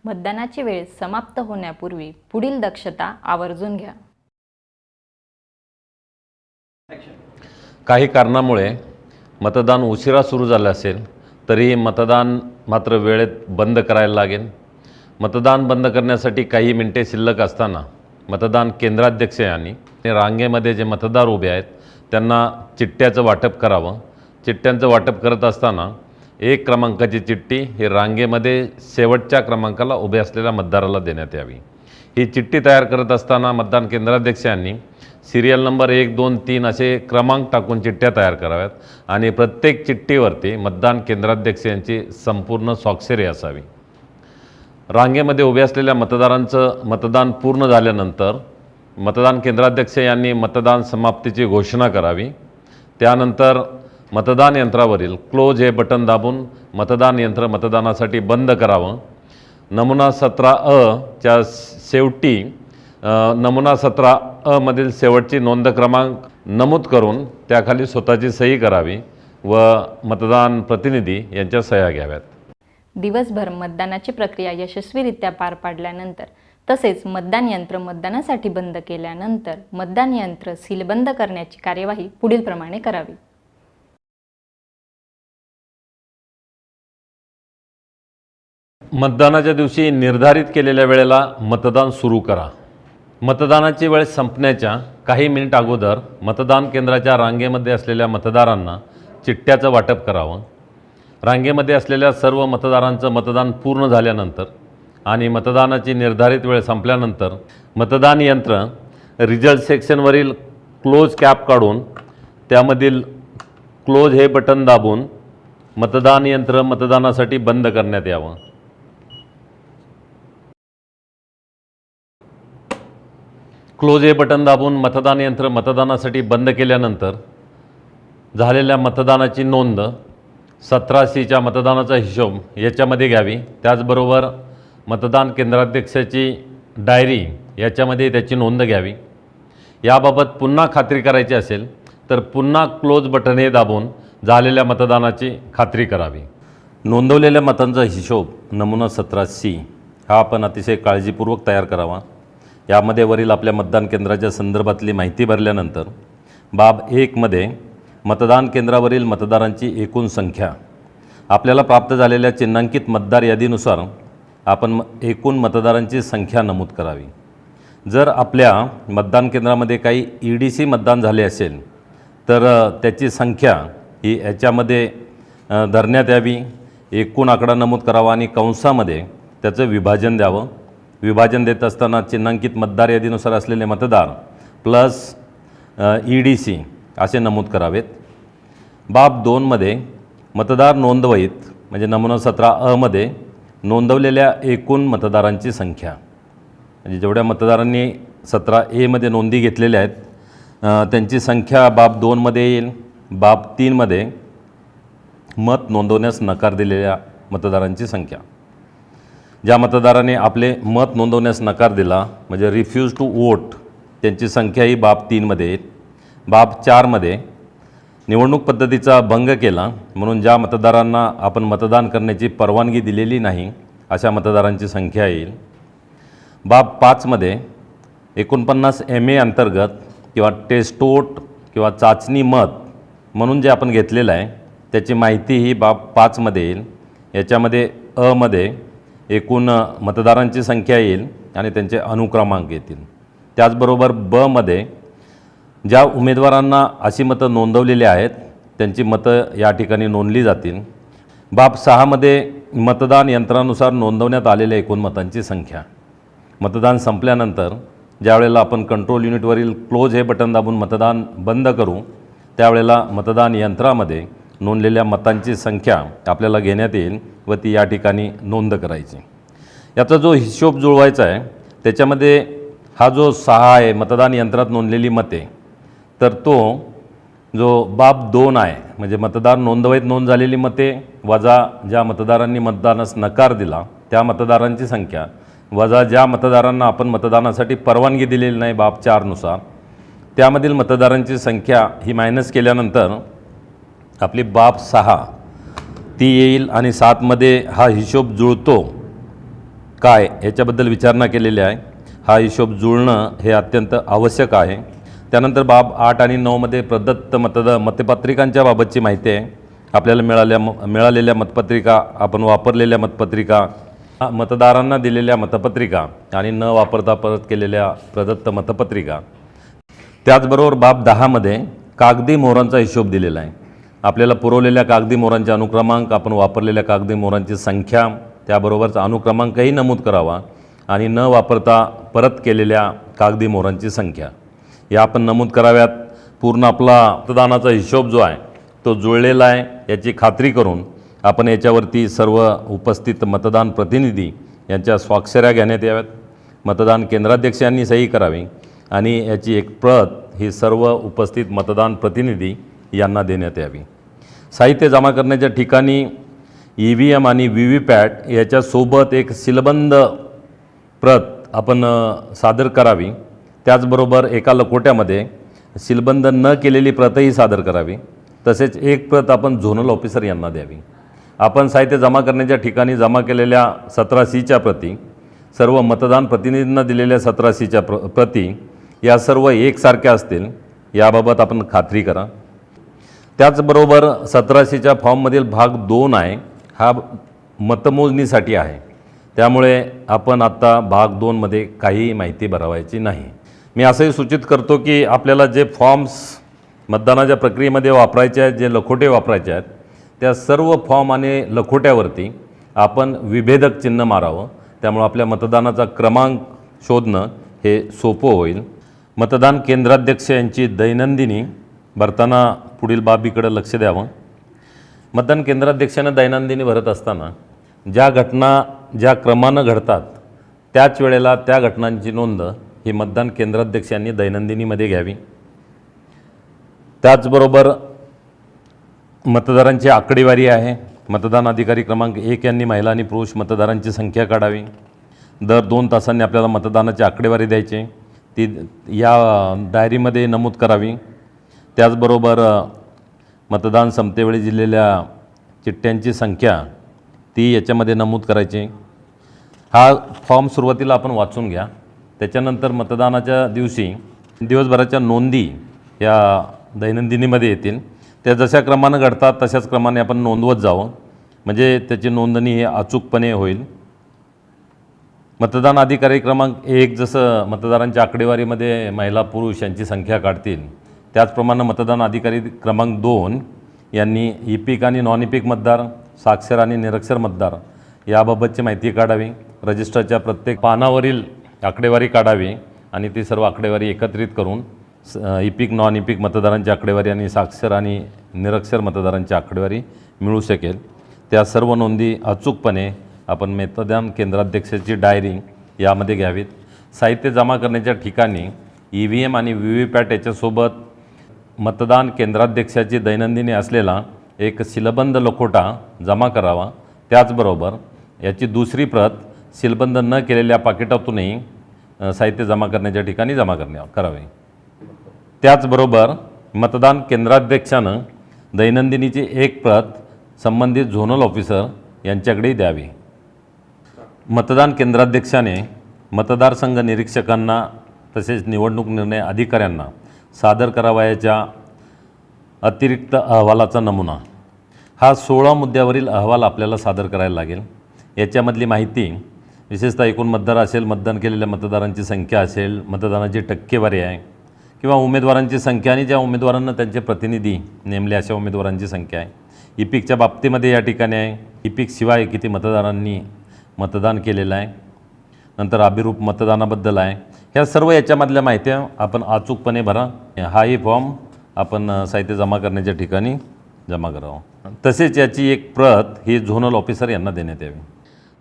मतदानाची वेळ समाप्त होण्यापूर्वी पुढील दक्षता आवर्जून घ्या. काही कारणामुळे मतदान उशिरा सुरू झालं असेल तरी मतदान मात्र वेळेत बंद करायला लागेल. मतदान बंद करण्यासाठी काही मिनिटे शिल्लक असताना मतदान केंद्राध्यक्ष यांनी रांगेमध्ये जे मतदार उभे आहेत त्यांना चिठ्ठ्याचं वाटप करावं. चिठ्ठ्यांचं वाटप करत असताना 1 क्रमांकाची चिठ्ठी ही रांगेमध्ये शेवटच्या क्रमांकाला उभे असलेल्या मतदाराला देण्यात यावी. ही चिठ्ठी तयार करत असताना मतदान केंद्राध्यक्ष यांनी सिरियल नंबर 1, 2, 3 असे क्रमांक टाकून चिठ्ठ्या तयार कराव्यात आणि प्रत्येक चिठ्ठीवरती मतदान केंद्राध्यक्ष यांची संपूर्ण स्वाक्षरी असावी. रांगेमध्ये उभे असलेल्या मतदारांचं मतदान पूर्ण झाल्यानंतर मतदान केंद्राध्यक्ष यांनी मतदान समाप्तीची घोषणा करावी. त्यानंतर मतदान यंत्रावरील क्लोज हे बटन दाबून मतदान यंत्र मतदानासाठी बंद करावं. नमुना 17(अ)च्या शेवटी नमुना 17(अ) मधील शेवटची नोंद क्रमांक नमूद करून त्याखाली स्वतःची सही करावी व मतदान प्रतिनिधी यांच्या सह्या घ्याव्यात. दिवसभर मतदानाची प्रक्रिया यशस्वीरित्या पार पाडल्यानंतर तसेच मतदान यंत्र मतदानासाठी बंद केल्यानंतर मतदान यंत्र सीलबंद करण्याची कार्यवाही पुढील प्रमाणे करावी. मतदानाच्या दिवशी निर्धारित केलेल्या वेळेला मतदान सुरू करा. मतदानाची वेळ संपण्याच्या काही मिनिट अगोदर मतदान केंद्राच्या रांगेमध्ये असलेल्या मतदारांना चिठ्ठ्याचं वाटप करावं. रांगेमध्ये असलेल्या सर्व मतदारांचं मतदान पूर्ण झाल्यानंतर आणि मतदानाची निर्धारित वेळ संपल्यानंतर मतदान यंत्र रिझल्ट सेक्शनवरील क्लोज कॅप काढून त्यामधील क्लोज हे बटन दाबून मतदान यंत्र मतदानासाठी बंद करण्यात यावं. क्लोज हे बटन दाबून मतदान यंत्र मतदानासाठी बंद केल्यानंतर झालेल्या मतदानाची नोंद 17C मतदानाचा हिशोब याच्यामध्ये घ्यावी. त्याचबरोबर मतदान केंद्राध्यक्षाची डायरी याच्यामध्ये त्याची नोंद घ्यावी. याबाबत पुन्हा खात्री करायची असेल तर पुन्हा क्लोज बटन हे दाबून झालेल्या मतदानाची खात्री करावी. नोंदवलेल्या मतांचा हिशोब नमुना 17C हा आपण अतिशय काळजीपूर्वक तयार करावा. यामध्ये वरील आपल्या मतदान केंद्राच्या संदर्भातली माहिती भरल्यानंतर बाब 1 मध्ये मतदान केंद्रावरील मतदारांची एकूण संख्या आपल्याला प्राप्त झालेल्या चिन्हांकित मतदार यादीनुसार आपण एकूण मतदारांची संख्या नमूद करावी. जर आपल्या मतदान केंद्रामध्ये काही EDC मतदान झाले असेल तर त्याची संख्या ही याच्यामध्ये धरण्यात यावी. एकूण आकडा नमूद करावा आणि कंसामध्ये त्याचं विभाजन द्यावं. विभाजन देत असताना चिन्हांकित मतदार यादीनुसार असलेले मतदार प्लस EDC असे नमूद करावेत. बाब 2 मध्ये मतदार नोंदवहीत म्हणजे नमुना 17(अ) मध्ये नोंदवलेल्या एकूण मतदारांची संख्या म्हणजे जेवढ्या मतदारांनी 17A मध्ये नोंदी घेतलेल्या आहेत त्यांची संख्या बाब 2 मध्ये येईल. बाब 3 मध्ये मत नोंदवण्यास नकार दिलेल्या मतदारांची संख्या. ज्या मतदाराने आपले मत नोंदवण्यास नकार दिला म्हणजे रिफ्यूज टू वोट त्यांची संख्या ही बाब 3 मध्ये येईल. बाब 4 मध्ये निवडणूक पद्धतीचा भंग केला म्हणून ज्या मतदारांना आपण मतदान करण्याची परवानगी दिलेली नाही अशा मतदारांची संख्या येईल. बाब 5मध्ये 49 MA अंतर्गत किंवा टेस्टोट किंवा चाचणी मत म्हणून जे आपण घेतलेलं आहे त्याची माहिती ही बाब 5मध्ये येईल. याच्यामध्ये मध्ये एकूण मतदारांची संख्या येईल आणि त्यांचे अनुक्रमांक येतील. त्याचबरोबर मध्ये ज्या उमेदवारांना अशी मतं नोंदवलेली आहेत त्यांची मतं या ठिकाणी नोंदली जातील. बाब 6मध्ये मतदान यंत्रानुसार नोंदवण्यात आलेल्या एकूण मतांची संख्या. मतदान संपल्यानंतर ज्यावेळेला आपण कंट्रोल युनिटवरील क्लोज हे बटन दाबून मतदान बंद करू त्यावेळेला मतदान यंत्रामध्ये नोंदलेल्या मतांची संख्या आपल्याला घेण्यात येईल व ती या ठिकाणी नोंद करायची. याचा जो हिशोब जुळवायचा आहे त्याच्यामध्ये हा जो 6 आहे मतदान यंत्रात नोंदलेली मते, तर तो जो बाब 2 आहे म्हणजे मतदार नोंदवहीत नोंद झालेली मते वजा ज्या मतदारांनी मतदानास नकार दिला त्या मतदारांची संख्या वजा ज्या मतदारांना आपण मतदानासाठी परवानगी दिलेली नाही बाब 4नुसार त्यामधील मतदारांची संख्या ही मायनस केल्यानंतर आपली बाब 6 ती येईल. आणि 7मध्ये हा हिशोब जुळतो काय याच्याबद्दल विचारणा केलेली आहे. हा हिशोब जुळणं हे अत्यंत आवश्यक आहे. त्यानंतर बाब 8 आणि 9मध्ये प्रदत्त मतपत्रिकांच्या बाबतची माहिती आहे. आपल्याला मिळालेल्या मतपत्रिका, आपण वापरलेल्या मतपत्रिका, मतदारांना दिलेल्या मतपत्रिका आणि न वापरता परत केलेल्या प्रदत्त मतपत्रिका. त्याचबरोबर बाब 10मध्ये कागदी मोहरांचा हिशोब दिलेला आहे. आपल्याला पुरवलेल्या कागदी मोहरांचे अनुक्रमांक, आपण वापरलेल्या कागदी मोहरांची संख्या, त्याबरोबरचा अनुक्रमांकही नमूद करावा आणि न वापरता परत केलेल्या कागदी मोहरांची संख्या या आपण नमूद कराव्यात. पूर्ण आपला मतदानाचा हिशोब जो आहे तो जुळलेला आहे याची खात्री करून आपण याच्यावरती सर्व उपस्थित मतदान प्रतिनिधी यांच्या स्वाक्षऱ्या घेण्यात याव्यात. मतदान केंद्राध्यक्ष यांनी सही करावी आणि याची एक प्रत ही सर्व उपस्थित मतदान प्रतिनिधी यांना देण्यात यावी. साहित्य जमा करण्याच्या ठिकाणी EVM आणि VVPAT याच्यासोबत एक सीलबंद प्रत आपण सादर करावी. त्याचबरोबर एका लकोट्यामध्ये सीलबंद न केलेली प्रतही सादर करावी. तसेच एक प्रत आपण झोनल ऑफिसर यांना द्यावी. आपण साहित्य जमा करण्याच्या ठिकाणी जमा केलेल्या 17C प्रती, सर्व मतदान प्रतिनिधींना दिलेल्या 17C प्रती या सर्व एकसारख्या असतील याबाबत आपण खात्री करा. त्याचबरोबर 17C फॉर्ममधील भाग 2 आहे हा मतमोजणीसाठी आहे. त्यामुळे आपण आत्ता भाग 2मध्ये काहीही माहिती भरवायची नाही. मी असंही सूचित करतो की आपल्याला जे फॉर्म्स मतदानाच्या प्रक्रियेमध्ये वापरायचे आहेत, जे लखोटे वापरायचे आहेत, त्या सर्व फॉर्म आणि लखोट्यावरती आपण विभेदक चिन्ह मारावं. त्यामुळे आपल्या मतदानाचा क्रमांक शोधणं हे सोपं होईल. मतदान केंद्राध्यक्ष यांची दैनंदिनी भरताना पुढील बाबीकडे लक्ष द्यावं. मतदान केंद्राध्यक्षानं दैनंदिनी भरत असताना ज्या घटना ज्या क्रमानं घडतात त्याच वेळेला त्या घटनांची नोंद ही मतदान केंद्राध्यक्ष यांनी दैनंदिनीमध्ये घ्यावी. त्याचबरोबर मतदारांची आकडेवारी आहे. मतदान अधिकारी क्रमांक 1 यांनी महिला आणि पुरुष मतदारांची संख्या काढावी. दर 2 तासांनी आपल्याला मतदानाची आकडेवारी द्यायची, ती या डायरीमध्ये नमूद करावी. त्याचबरोबर मतदान संपतेवेळी दिलेल्या चिठ्ठ्यांची संख्या ती याच्यामध्ये नमूद करायची. हा फॉर्म सुरुवातीला आपण वाचून घ्या. त्याच्यानंतर मतदानाच्या दिवशी दिवसभराच्या नोंदी या दैनंदिनीमध्ये येतील. त्या जशा क्रमानं घडतात तशाच क्रमाने आपण नोंदवत जावं म्हणजे त्याची नोंदणी ही अचूकपणे होईल. मतदान अधिकारी क्रमांक 1 जसं मतदारांच्या आकडेवारीमध्ये महिला पुरुष यांची संख्या काढतील त्याचप्रमाणे मतदान अधिकारी क्रमांक 2 यांनी इपिक आणि नॉन इपिक मतदार, साक्षर आणि निरक्षर मतदार याबाबतची माहिती काढावी. रजिस्टरच्या प्रत्येक पानावरील आकडेवारी काढावी आणि ती सर्व आकडेवारी एकत्रित करून इपिक नॉन इपिक मतदारांची आकडेवारी आणि साक्षर आणि निरक्षर मतदारांची आकडेवारी मिळू शकेल. त्या सर्व नोंदी अचूकपणे आपण मतदान केंद्राध्यक्षाची डायरी यामध्ये घ्यावीत. साहित्य जमा करण्याच्या ठिकाणी EVM आणि VVPAT याच्यासोबत मतदान केंद्राध्यक्षाची दैनंदिनी असलेला एक सीलबंद लखोटा जमा करावा. त्याचबरोबर याची दुसरी प्रत सीलबंद न केलेल्या पाकिटातूनही साहित्य जमा करण्याच्या ठिकाणी करावे. त्याचबरोबर मतदान केंद्राध्यक्षानं दैनंदिनीची एक प्रत संबंधित झोनल ऑफिसर यांच्याकडे द्यावी. मतदान केंद्राध्यक्षाने मतदारसंघ निरीक्षकांना तसेच निवडणूक निर्णय अधिकाऱ्यांना सादर करावयाच्या अतिरिक्त अहवालाचा नमुना हा 16 मुद्द्यावरील अहवाल आपल्याला सादर करायला लागेल. याच्यामधली माहिती विशेषतः एकूण मतदार असेल, मतदान केलेल्या मतदारांची संख्या असेल, मतदानाची टक्केवारी आहे किंवा उमेदवारांची संख्या आणि ज्या उमेदवारांना त्यांचे प्रतिनिधी नेमले अशा उमेदवारांची संख्या आहे. इपिकच्या बाबतीमध्ये या ठिकाणी आहे इपिक शिवाय किती मतदारांनी मतदान केलेलं आहे. नंतर अभिरूप मतदानाबद्दल आहे. ह्या सर्व याच्यामधल्या माहित्या आपण अचूकपणे भरा. हाही फॉर्म आपण साहित्य जमा करण्याच्या ठिकाणी जमा करावं. तसेच याची एक प्रत ही झोनल ऑफिसर यांना देण्यात यावी.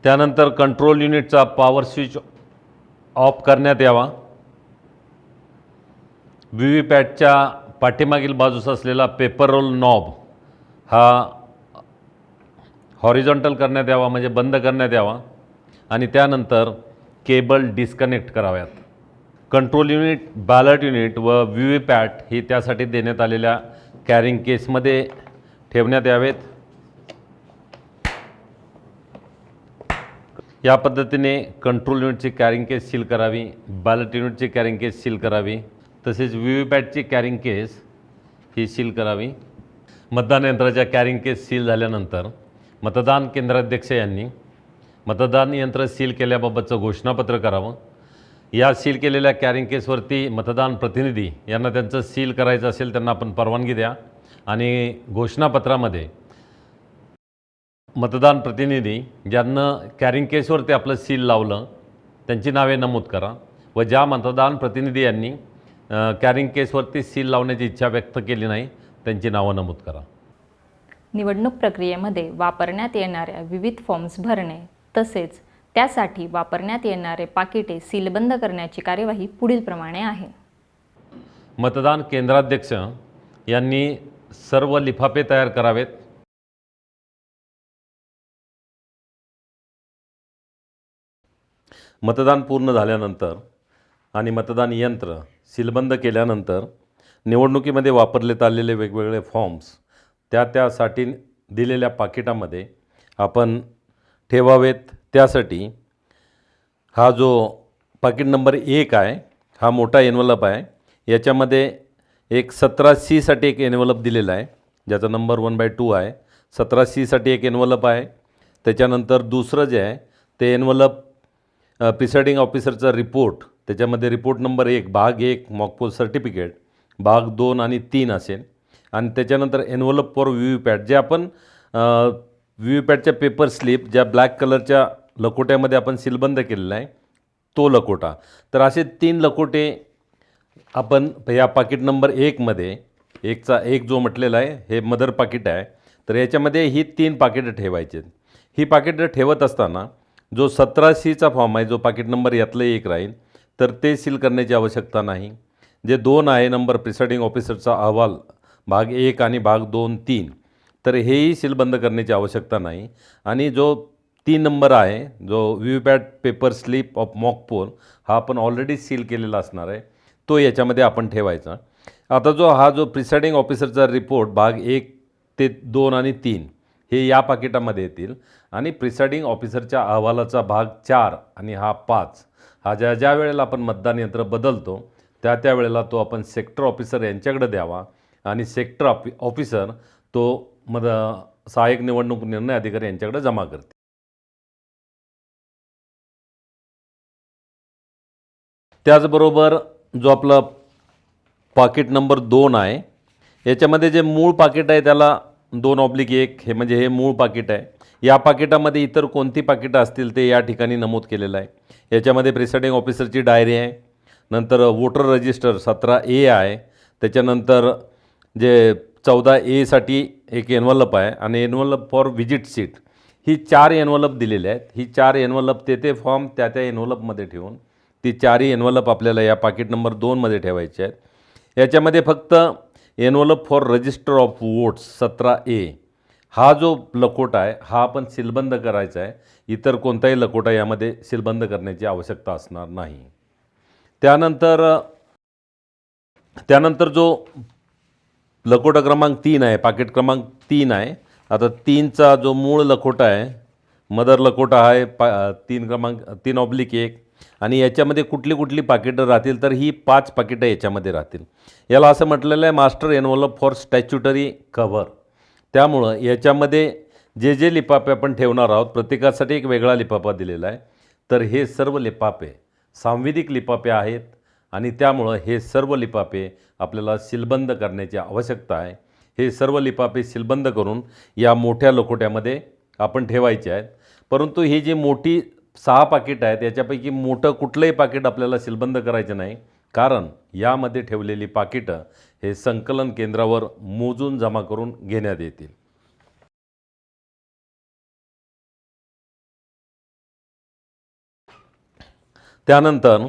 त्यानंतर कंट्रोल युनिटचा पॉवर स्विच ऑफ करण्यात यावा. व्ही व्ही पॅटच्या पाठीमागील बाजूस असलेला पेपर रोल नॉब हा हॉरिझॉन्टल करण्यात यावा, म्हणजे बंद करण्यात यावा. आणि त्यानंतर केबल डिस्कनेक्ट कराव्यात. कंट्रोल युनिट, बॅलट युनिट व व्ही व्ही पॅट ही त्यासाठी देण्यात आलेल्या कॅरिंग केसमध्ये ठेवण्यात यावेत. या पद्धतीने कंट्रोल युनिटची कॅरिंग केस सील करावी, बॅलट युनिटची कॅरिंग केस सील करावी, तसेच व्ही व्ही पॅटची कॅरिंग केस ही सील करावी. मतदान यंत्राच्या कॅरिंग केस सील झाल्यानंतर मतदान केंद्राध्यक्ष यांनी मतदान यंत्र सील केल्याबाबतचं घोषणापत्र करावं. या सील केलेल्या कॅरिंग केसवरती मतदान प्रतिनिधी यांना त्यांचं सील करायचं असेल त्यांना आपण परवानगी द्या. आणि घोषणापत्रामध्ये मतदान प्रतिनिधी ज्यांना कॅरिंग केसवरती आपलं सील लावलं त्यांची नावे नमूद करा व ज्या मतदान प्रतिनिधी यांनी कॅरिंग केसवरती सील लावण्याची इच्छा व्यक्त केली नाही त्यांची नावं नमूद करा. निवडणूक प्रक्रियेमध्ये वापरण्यात येणाऱ्या विविध फॉर्म्स भरणे तसेच त्यासाठी वापरण्यात येणारे पाकिटे सीलबंद करण्याची कार्यवाही पुढीलप्रमाणे आहे. मतदान केंद्राध्यक्ष यांनी सर्व लिफाफे तयार करावेत. मतदान पूर्ण झाल्यानंतर आणि मतदान यंत्र सीलबंद केल्यानंतर निवडणुकीमध्ये वापरण्यात आलेले वेगवेगळे फॉर्म्स त्यासाठी दिलेल्या पाकिटामध्ये आपण ठेवावेत. त्यासाठी हा जो पाकिट नंबर 1 आहे हा मोठा एन्व्हलप आहे. याच्यामध्ये एक 17C एक एन्व्हलप दिलेला आहे ज्याचा नंबर 1/2 आहे. 17C एक एन्व्हलप आहे. त्याच्यानंतर दुसरं जे आहे ते एन्व्हलप प्रिसाइडिंग ऑफिसरचा रिपोर्ट, त्याच्यामध्ये रिपोर्ट नंबर 1 भाग 1 मॉकपोल सर्टिफिकेट भाग 2 आणि 3 असेल. आणि त्याच्यानंतर एन्व्हलप फॉर व्ही व्ही पॅट जे आपण व्ही व्ही पॅटच्या पेपर स्लिप ज्या ब्लॅक कलरच्या लकोट्यामध्ये आपण सीलबंद केलेला आहे तो लकोटा. तर असे 3 लकोटे आपण या पाकिट नंबर 1मध्ये 1चा 1 जो म्हटलेला आहे हे मदर पाकिट आहे. तर याच्यामध्ये ही 3 पाकिटं ठेवायची आहेत. ही पाकिटं ठेवत असताना जो 17C फॉर्म आहे जो पाकिट नंबर यातलं 1 राहील तर ते सील करण्याची आवश्यकता नाही. जे 2 आहे नंबर प्रिसाइडिंग ऑफिसरचा अहवाल भाग 1 आणि भाग 2, 3 तर हेही सीलबंद करण्याची आवश्यकता नाही. आणि जो 3 नंबर आहे जो VVPAT paper slip of mock poll हा आपण ऑलरेडी सील केलेला असणार आहे तो याच्यामध्ये आपण ठेवायचा. आता हा जो प्रिसाइडिंग ऑफिसरचा रिपोर्ट भाग 1 ते 2 आणि 3 हे या पाकिटामध्ये येतील. आणि प्रिसाइडिंग ऑफिसरच्या अहवालाचा भाग 4 आणि हा 5 हा ज्या वेळेला आपण मतदान यंत्र बदलतो त्या वेळेला तो आपण सेक्टर ऑफिसर यांच्याकडे द्यावा. आणि सेक्टर ऑफिसर तो सहाय्यक निवडणूक निर्णय अधिकारी यांच्याकडे जमा करते. त्याचबरोबर जो आपला पाकिट नंबर 2 आहे याच्यामध्ये जे मूळ पाकिट आहे त्याला 2/1 हे म्हणजे हे मूळ पाकिट आहे. या पाकिटामध्ये इतर कोणती पाकिटं असतील ते या ठिकाणी नमूद केलेलं आहे. याच्यामध्ये प्रिसाइडिंग ऑफिसरची डायरी आहे, नंतर वोटर रजिस्टर 17A आहे, त्याच्यानंतर जे 14A एक एन्व्हलप आहे आणि envelope for visit seat he 4 envelope दिलेले आहेत. ही 4 एन्व्हलप ते फॉर्म त्या एन्व्हलपमध्ये ठेवून ती 4ही एन्व्हलप आपल्याला या पाकिट नंबर 2मध्ये ठेवायचे आहेत. याच्यामध्ये फक्त envelope for register of votes 17A हा जो लकोटा आहे हा आपण सीलबंद करायचा आहे. इतर कोणताही लकोटा यामध्ये सीलबंद करण्याची आवश्यकता असणार नाही. त्यानंतर जो लखोटा क्रमांक 3 आहे, पाकिट क्रमांक 3 आहे. आता 3चा जो मूळ लखोटा आहे, मदर लखोटा आहे 3/1 आणि याच्यामध्ये कुठली कुठली पाकिटं राहतील, तर ही 5 पाकिटं याच्यामध्ये राहतील. याला असं म्हटलेलं आहे master envelope for statutory cover. त्यामुळं याच्यामध्ये जे जे लिफाफे आपण ठेवणार आहोत, प्रत्येकासाठी एक वेगळा लिफाफा दिलेला आहे. तर हे सर्व लिफाफे सांविधिक लिफाफे आहेत आणि त्यामुळं हे सर्व लिफाफे आपल्याला सीलबंद करण्याची आवश्यकता आहे. हे सर्व लिफाफे सीलबंद करून या मोठ्या लखोट्यामध्ये आपण ठेवायचे आहेत. परंतु ही जी मोठी 6 पाकिट आहेत, याच्यापैकी मोठं कुठलंही पाकिट आपल्याला सीलबंद करायचं नाही, कारण यामध्ये ठेवलेली पाकिटं हे संकलन केंद्रावर मोजून जमा करून घेण्यात येतील. त्यानंतर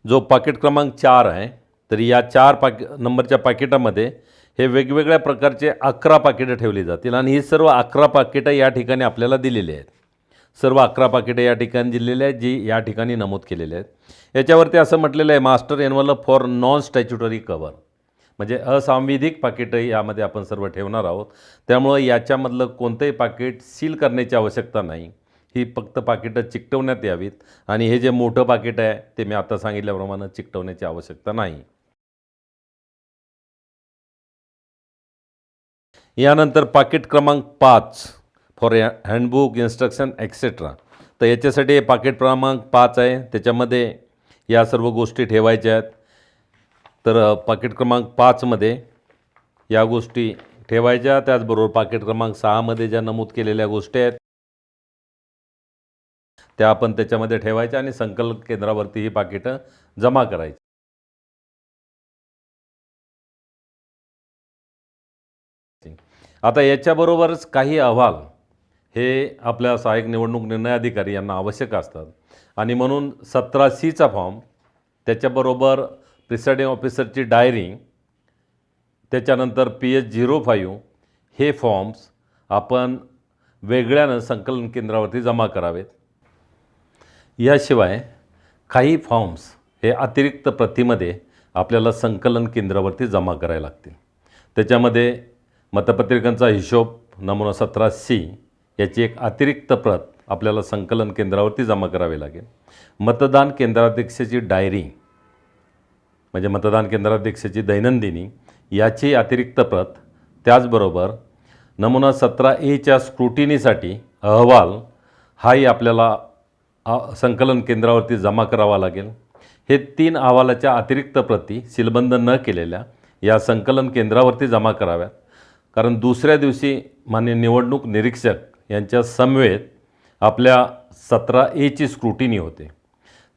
जो पाकिट क्रमांक 4 आहे, तर या 4 नंबरच्या पाकिटामध्ये हे वेगवेगळ्या प्रकारचे 11 पाकिटं ठेवली जातील आणि ही सर्व 11 पाकिटं या ठिकाणी आपल्याला दिलेली आहेत. सर्व 11 पाकिटं या ठिकाणी दिलेली आहेत, जी या ठिकाणी नमूद केलेली आहेत. याच्यावरती असं म्हटलेलं आहे master envelope for non statutory cover, म्हणजे असांविधिक पाकिटं यामध्ये आपण सर्व ठेवणार आहोत. त्यामुळं याच्यामधलं कोणतंही पाकिट सील करण्याची आवश्यकता नाही. ही फक्त पाकिटं चिकटवण्यात यावीत आणि हे जे मोठं पाकिट आहे ते मी आता सांगितल्याप्रमाणे चिकटवण्याची आवश्यकता नाही. यानंतर पाकिट क्रमांक 5 फॉर हँडबुक इन्स्ट्रक्शन एक्सेट्रा. तर याच्यासाठी हे पाकिट क्रमांक 5 आहे, त्याच्यामध्ये या सर्व गोष्टी ठेवायच्या आहेत. तर पाकिट क्रमांक 5मध्ये या गोष्टी ठेवायच्या. त्याचबरोबर पाकिट क्रमांक 6मध्ये ज्या नमूद केलेल्या गोष्टी आहेत त्या आपण त्याच्यामध्ये ठेवायच्या आणि संकलन केंद्रावरती ही पाकिटं जमा करायची. आता याच्याबरोबरच काही अहवाल हे आपल्या सहाय्यक निवडणूक निर्णय अधिकारी यांना आवश्यक असतात आणि म्हणून 17C फॉर्म, त्याच्याबरोबर प्रिसाइडिंग ऑफिसरची डायरी, त्याच्यानंतर PS05 हे फॉर्म्स आपण वेगळ्यानं संकलन केंद्रावरती जमा करावेत. याशिवाय काही फॉर्म्स हे अतिरिक्त प्रतीमध्ये आपल्याला संकलन केंद्रावरती जमा करायला लागतील. त्याच्यामध्ये मतपत्रिकांचा हिशोब नमुना 17C याची एक अतिरिक्त प्रत आपल्याला संकलन केंद्रावरती जमा करावी लागेल. मतदान केंद्राध्यक्षाची डायरी म्हणजे मतदान केंद्राध्यक्षाची दैनंदिनी याची अतिरिक्त प्रत, त्याचबरोबर नमुना 17A स्क्रुटिनीसाठी अहवाल हाही आपल्याला संकलन केंद्रावरती जमा करावा लागेल. हे 3 अहवालाच्या अतिरिक्त प्रती सीलबंद न केलेल्या या संकलन केंद्रावरती जमा कराव्यात, कारण दुसऱ्या दिवशी माननीय निवडणूक निरीक्षक यांच्या समवेत आपल्या 17A स्क्रुटिनी होते.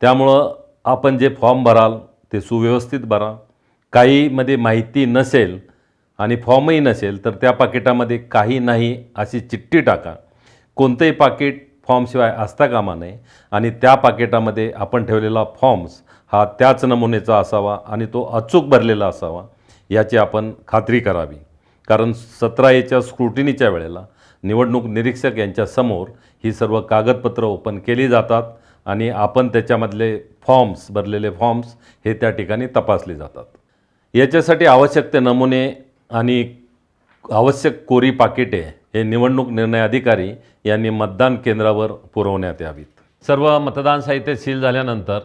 त्यामुळं आपण जे फॉर्म भराल ते सुव्यवस्थित भरा. काहीमध्ये माहिती नसेल आणि फॉर्मही नसेल तर त्या पाकिटामध्ये काही नाही अशी चिठ्ठी टाका. कोणतंही पाकिट फॉर्मशिवाय असता कामा नये आणि त्या पाकिटामध्ये आपण ठेवलेला फॉर्म्स हा त्याच नमुनेचा असावा आणि तो अचूक भरलेला असावा याची आपण खात्री करावी. कारण 17A स्क्रुटिनीच्या वेळेला निवडणूक निरीक्षक यांच्यासमोर ही सर्व कागदपत्रं ओपन केली जातात आणि आपण त्याच्यामधले फॉर्म्स, भरलेले फॉर्म्स हे त्या ठिकाणी तपासले जातात. याच्यासाठी आवश्यक ते नमुने आणि आवश्यक कोरी पाकिटे हे निवडणूक निर्णय अधिकारी यांनी मतदान केंद्रावर पुरवण्यात यावीत. सर्व मतदान साहित्य सील झाल्यानंतर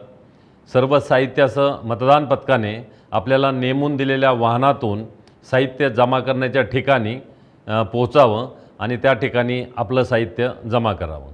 सर्व साहित्यासह मतदान पथकाने आपल्याला नेमून दिलेल्या वाहनातून साहित्य जमा करण्याच्या ठिकाणी पोहोचावं आणि त्या ठिकाणी आपलं साहित्य जमा करावं.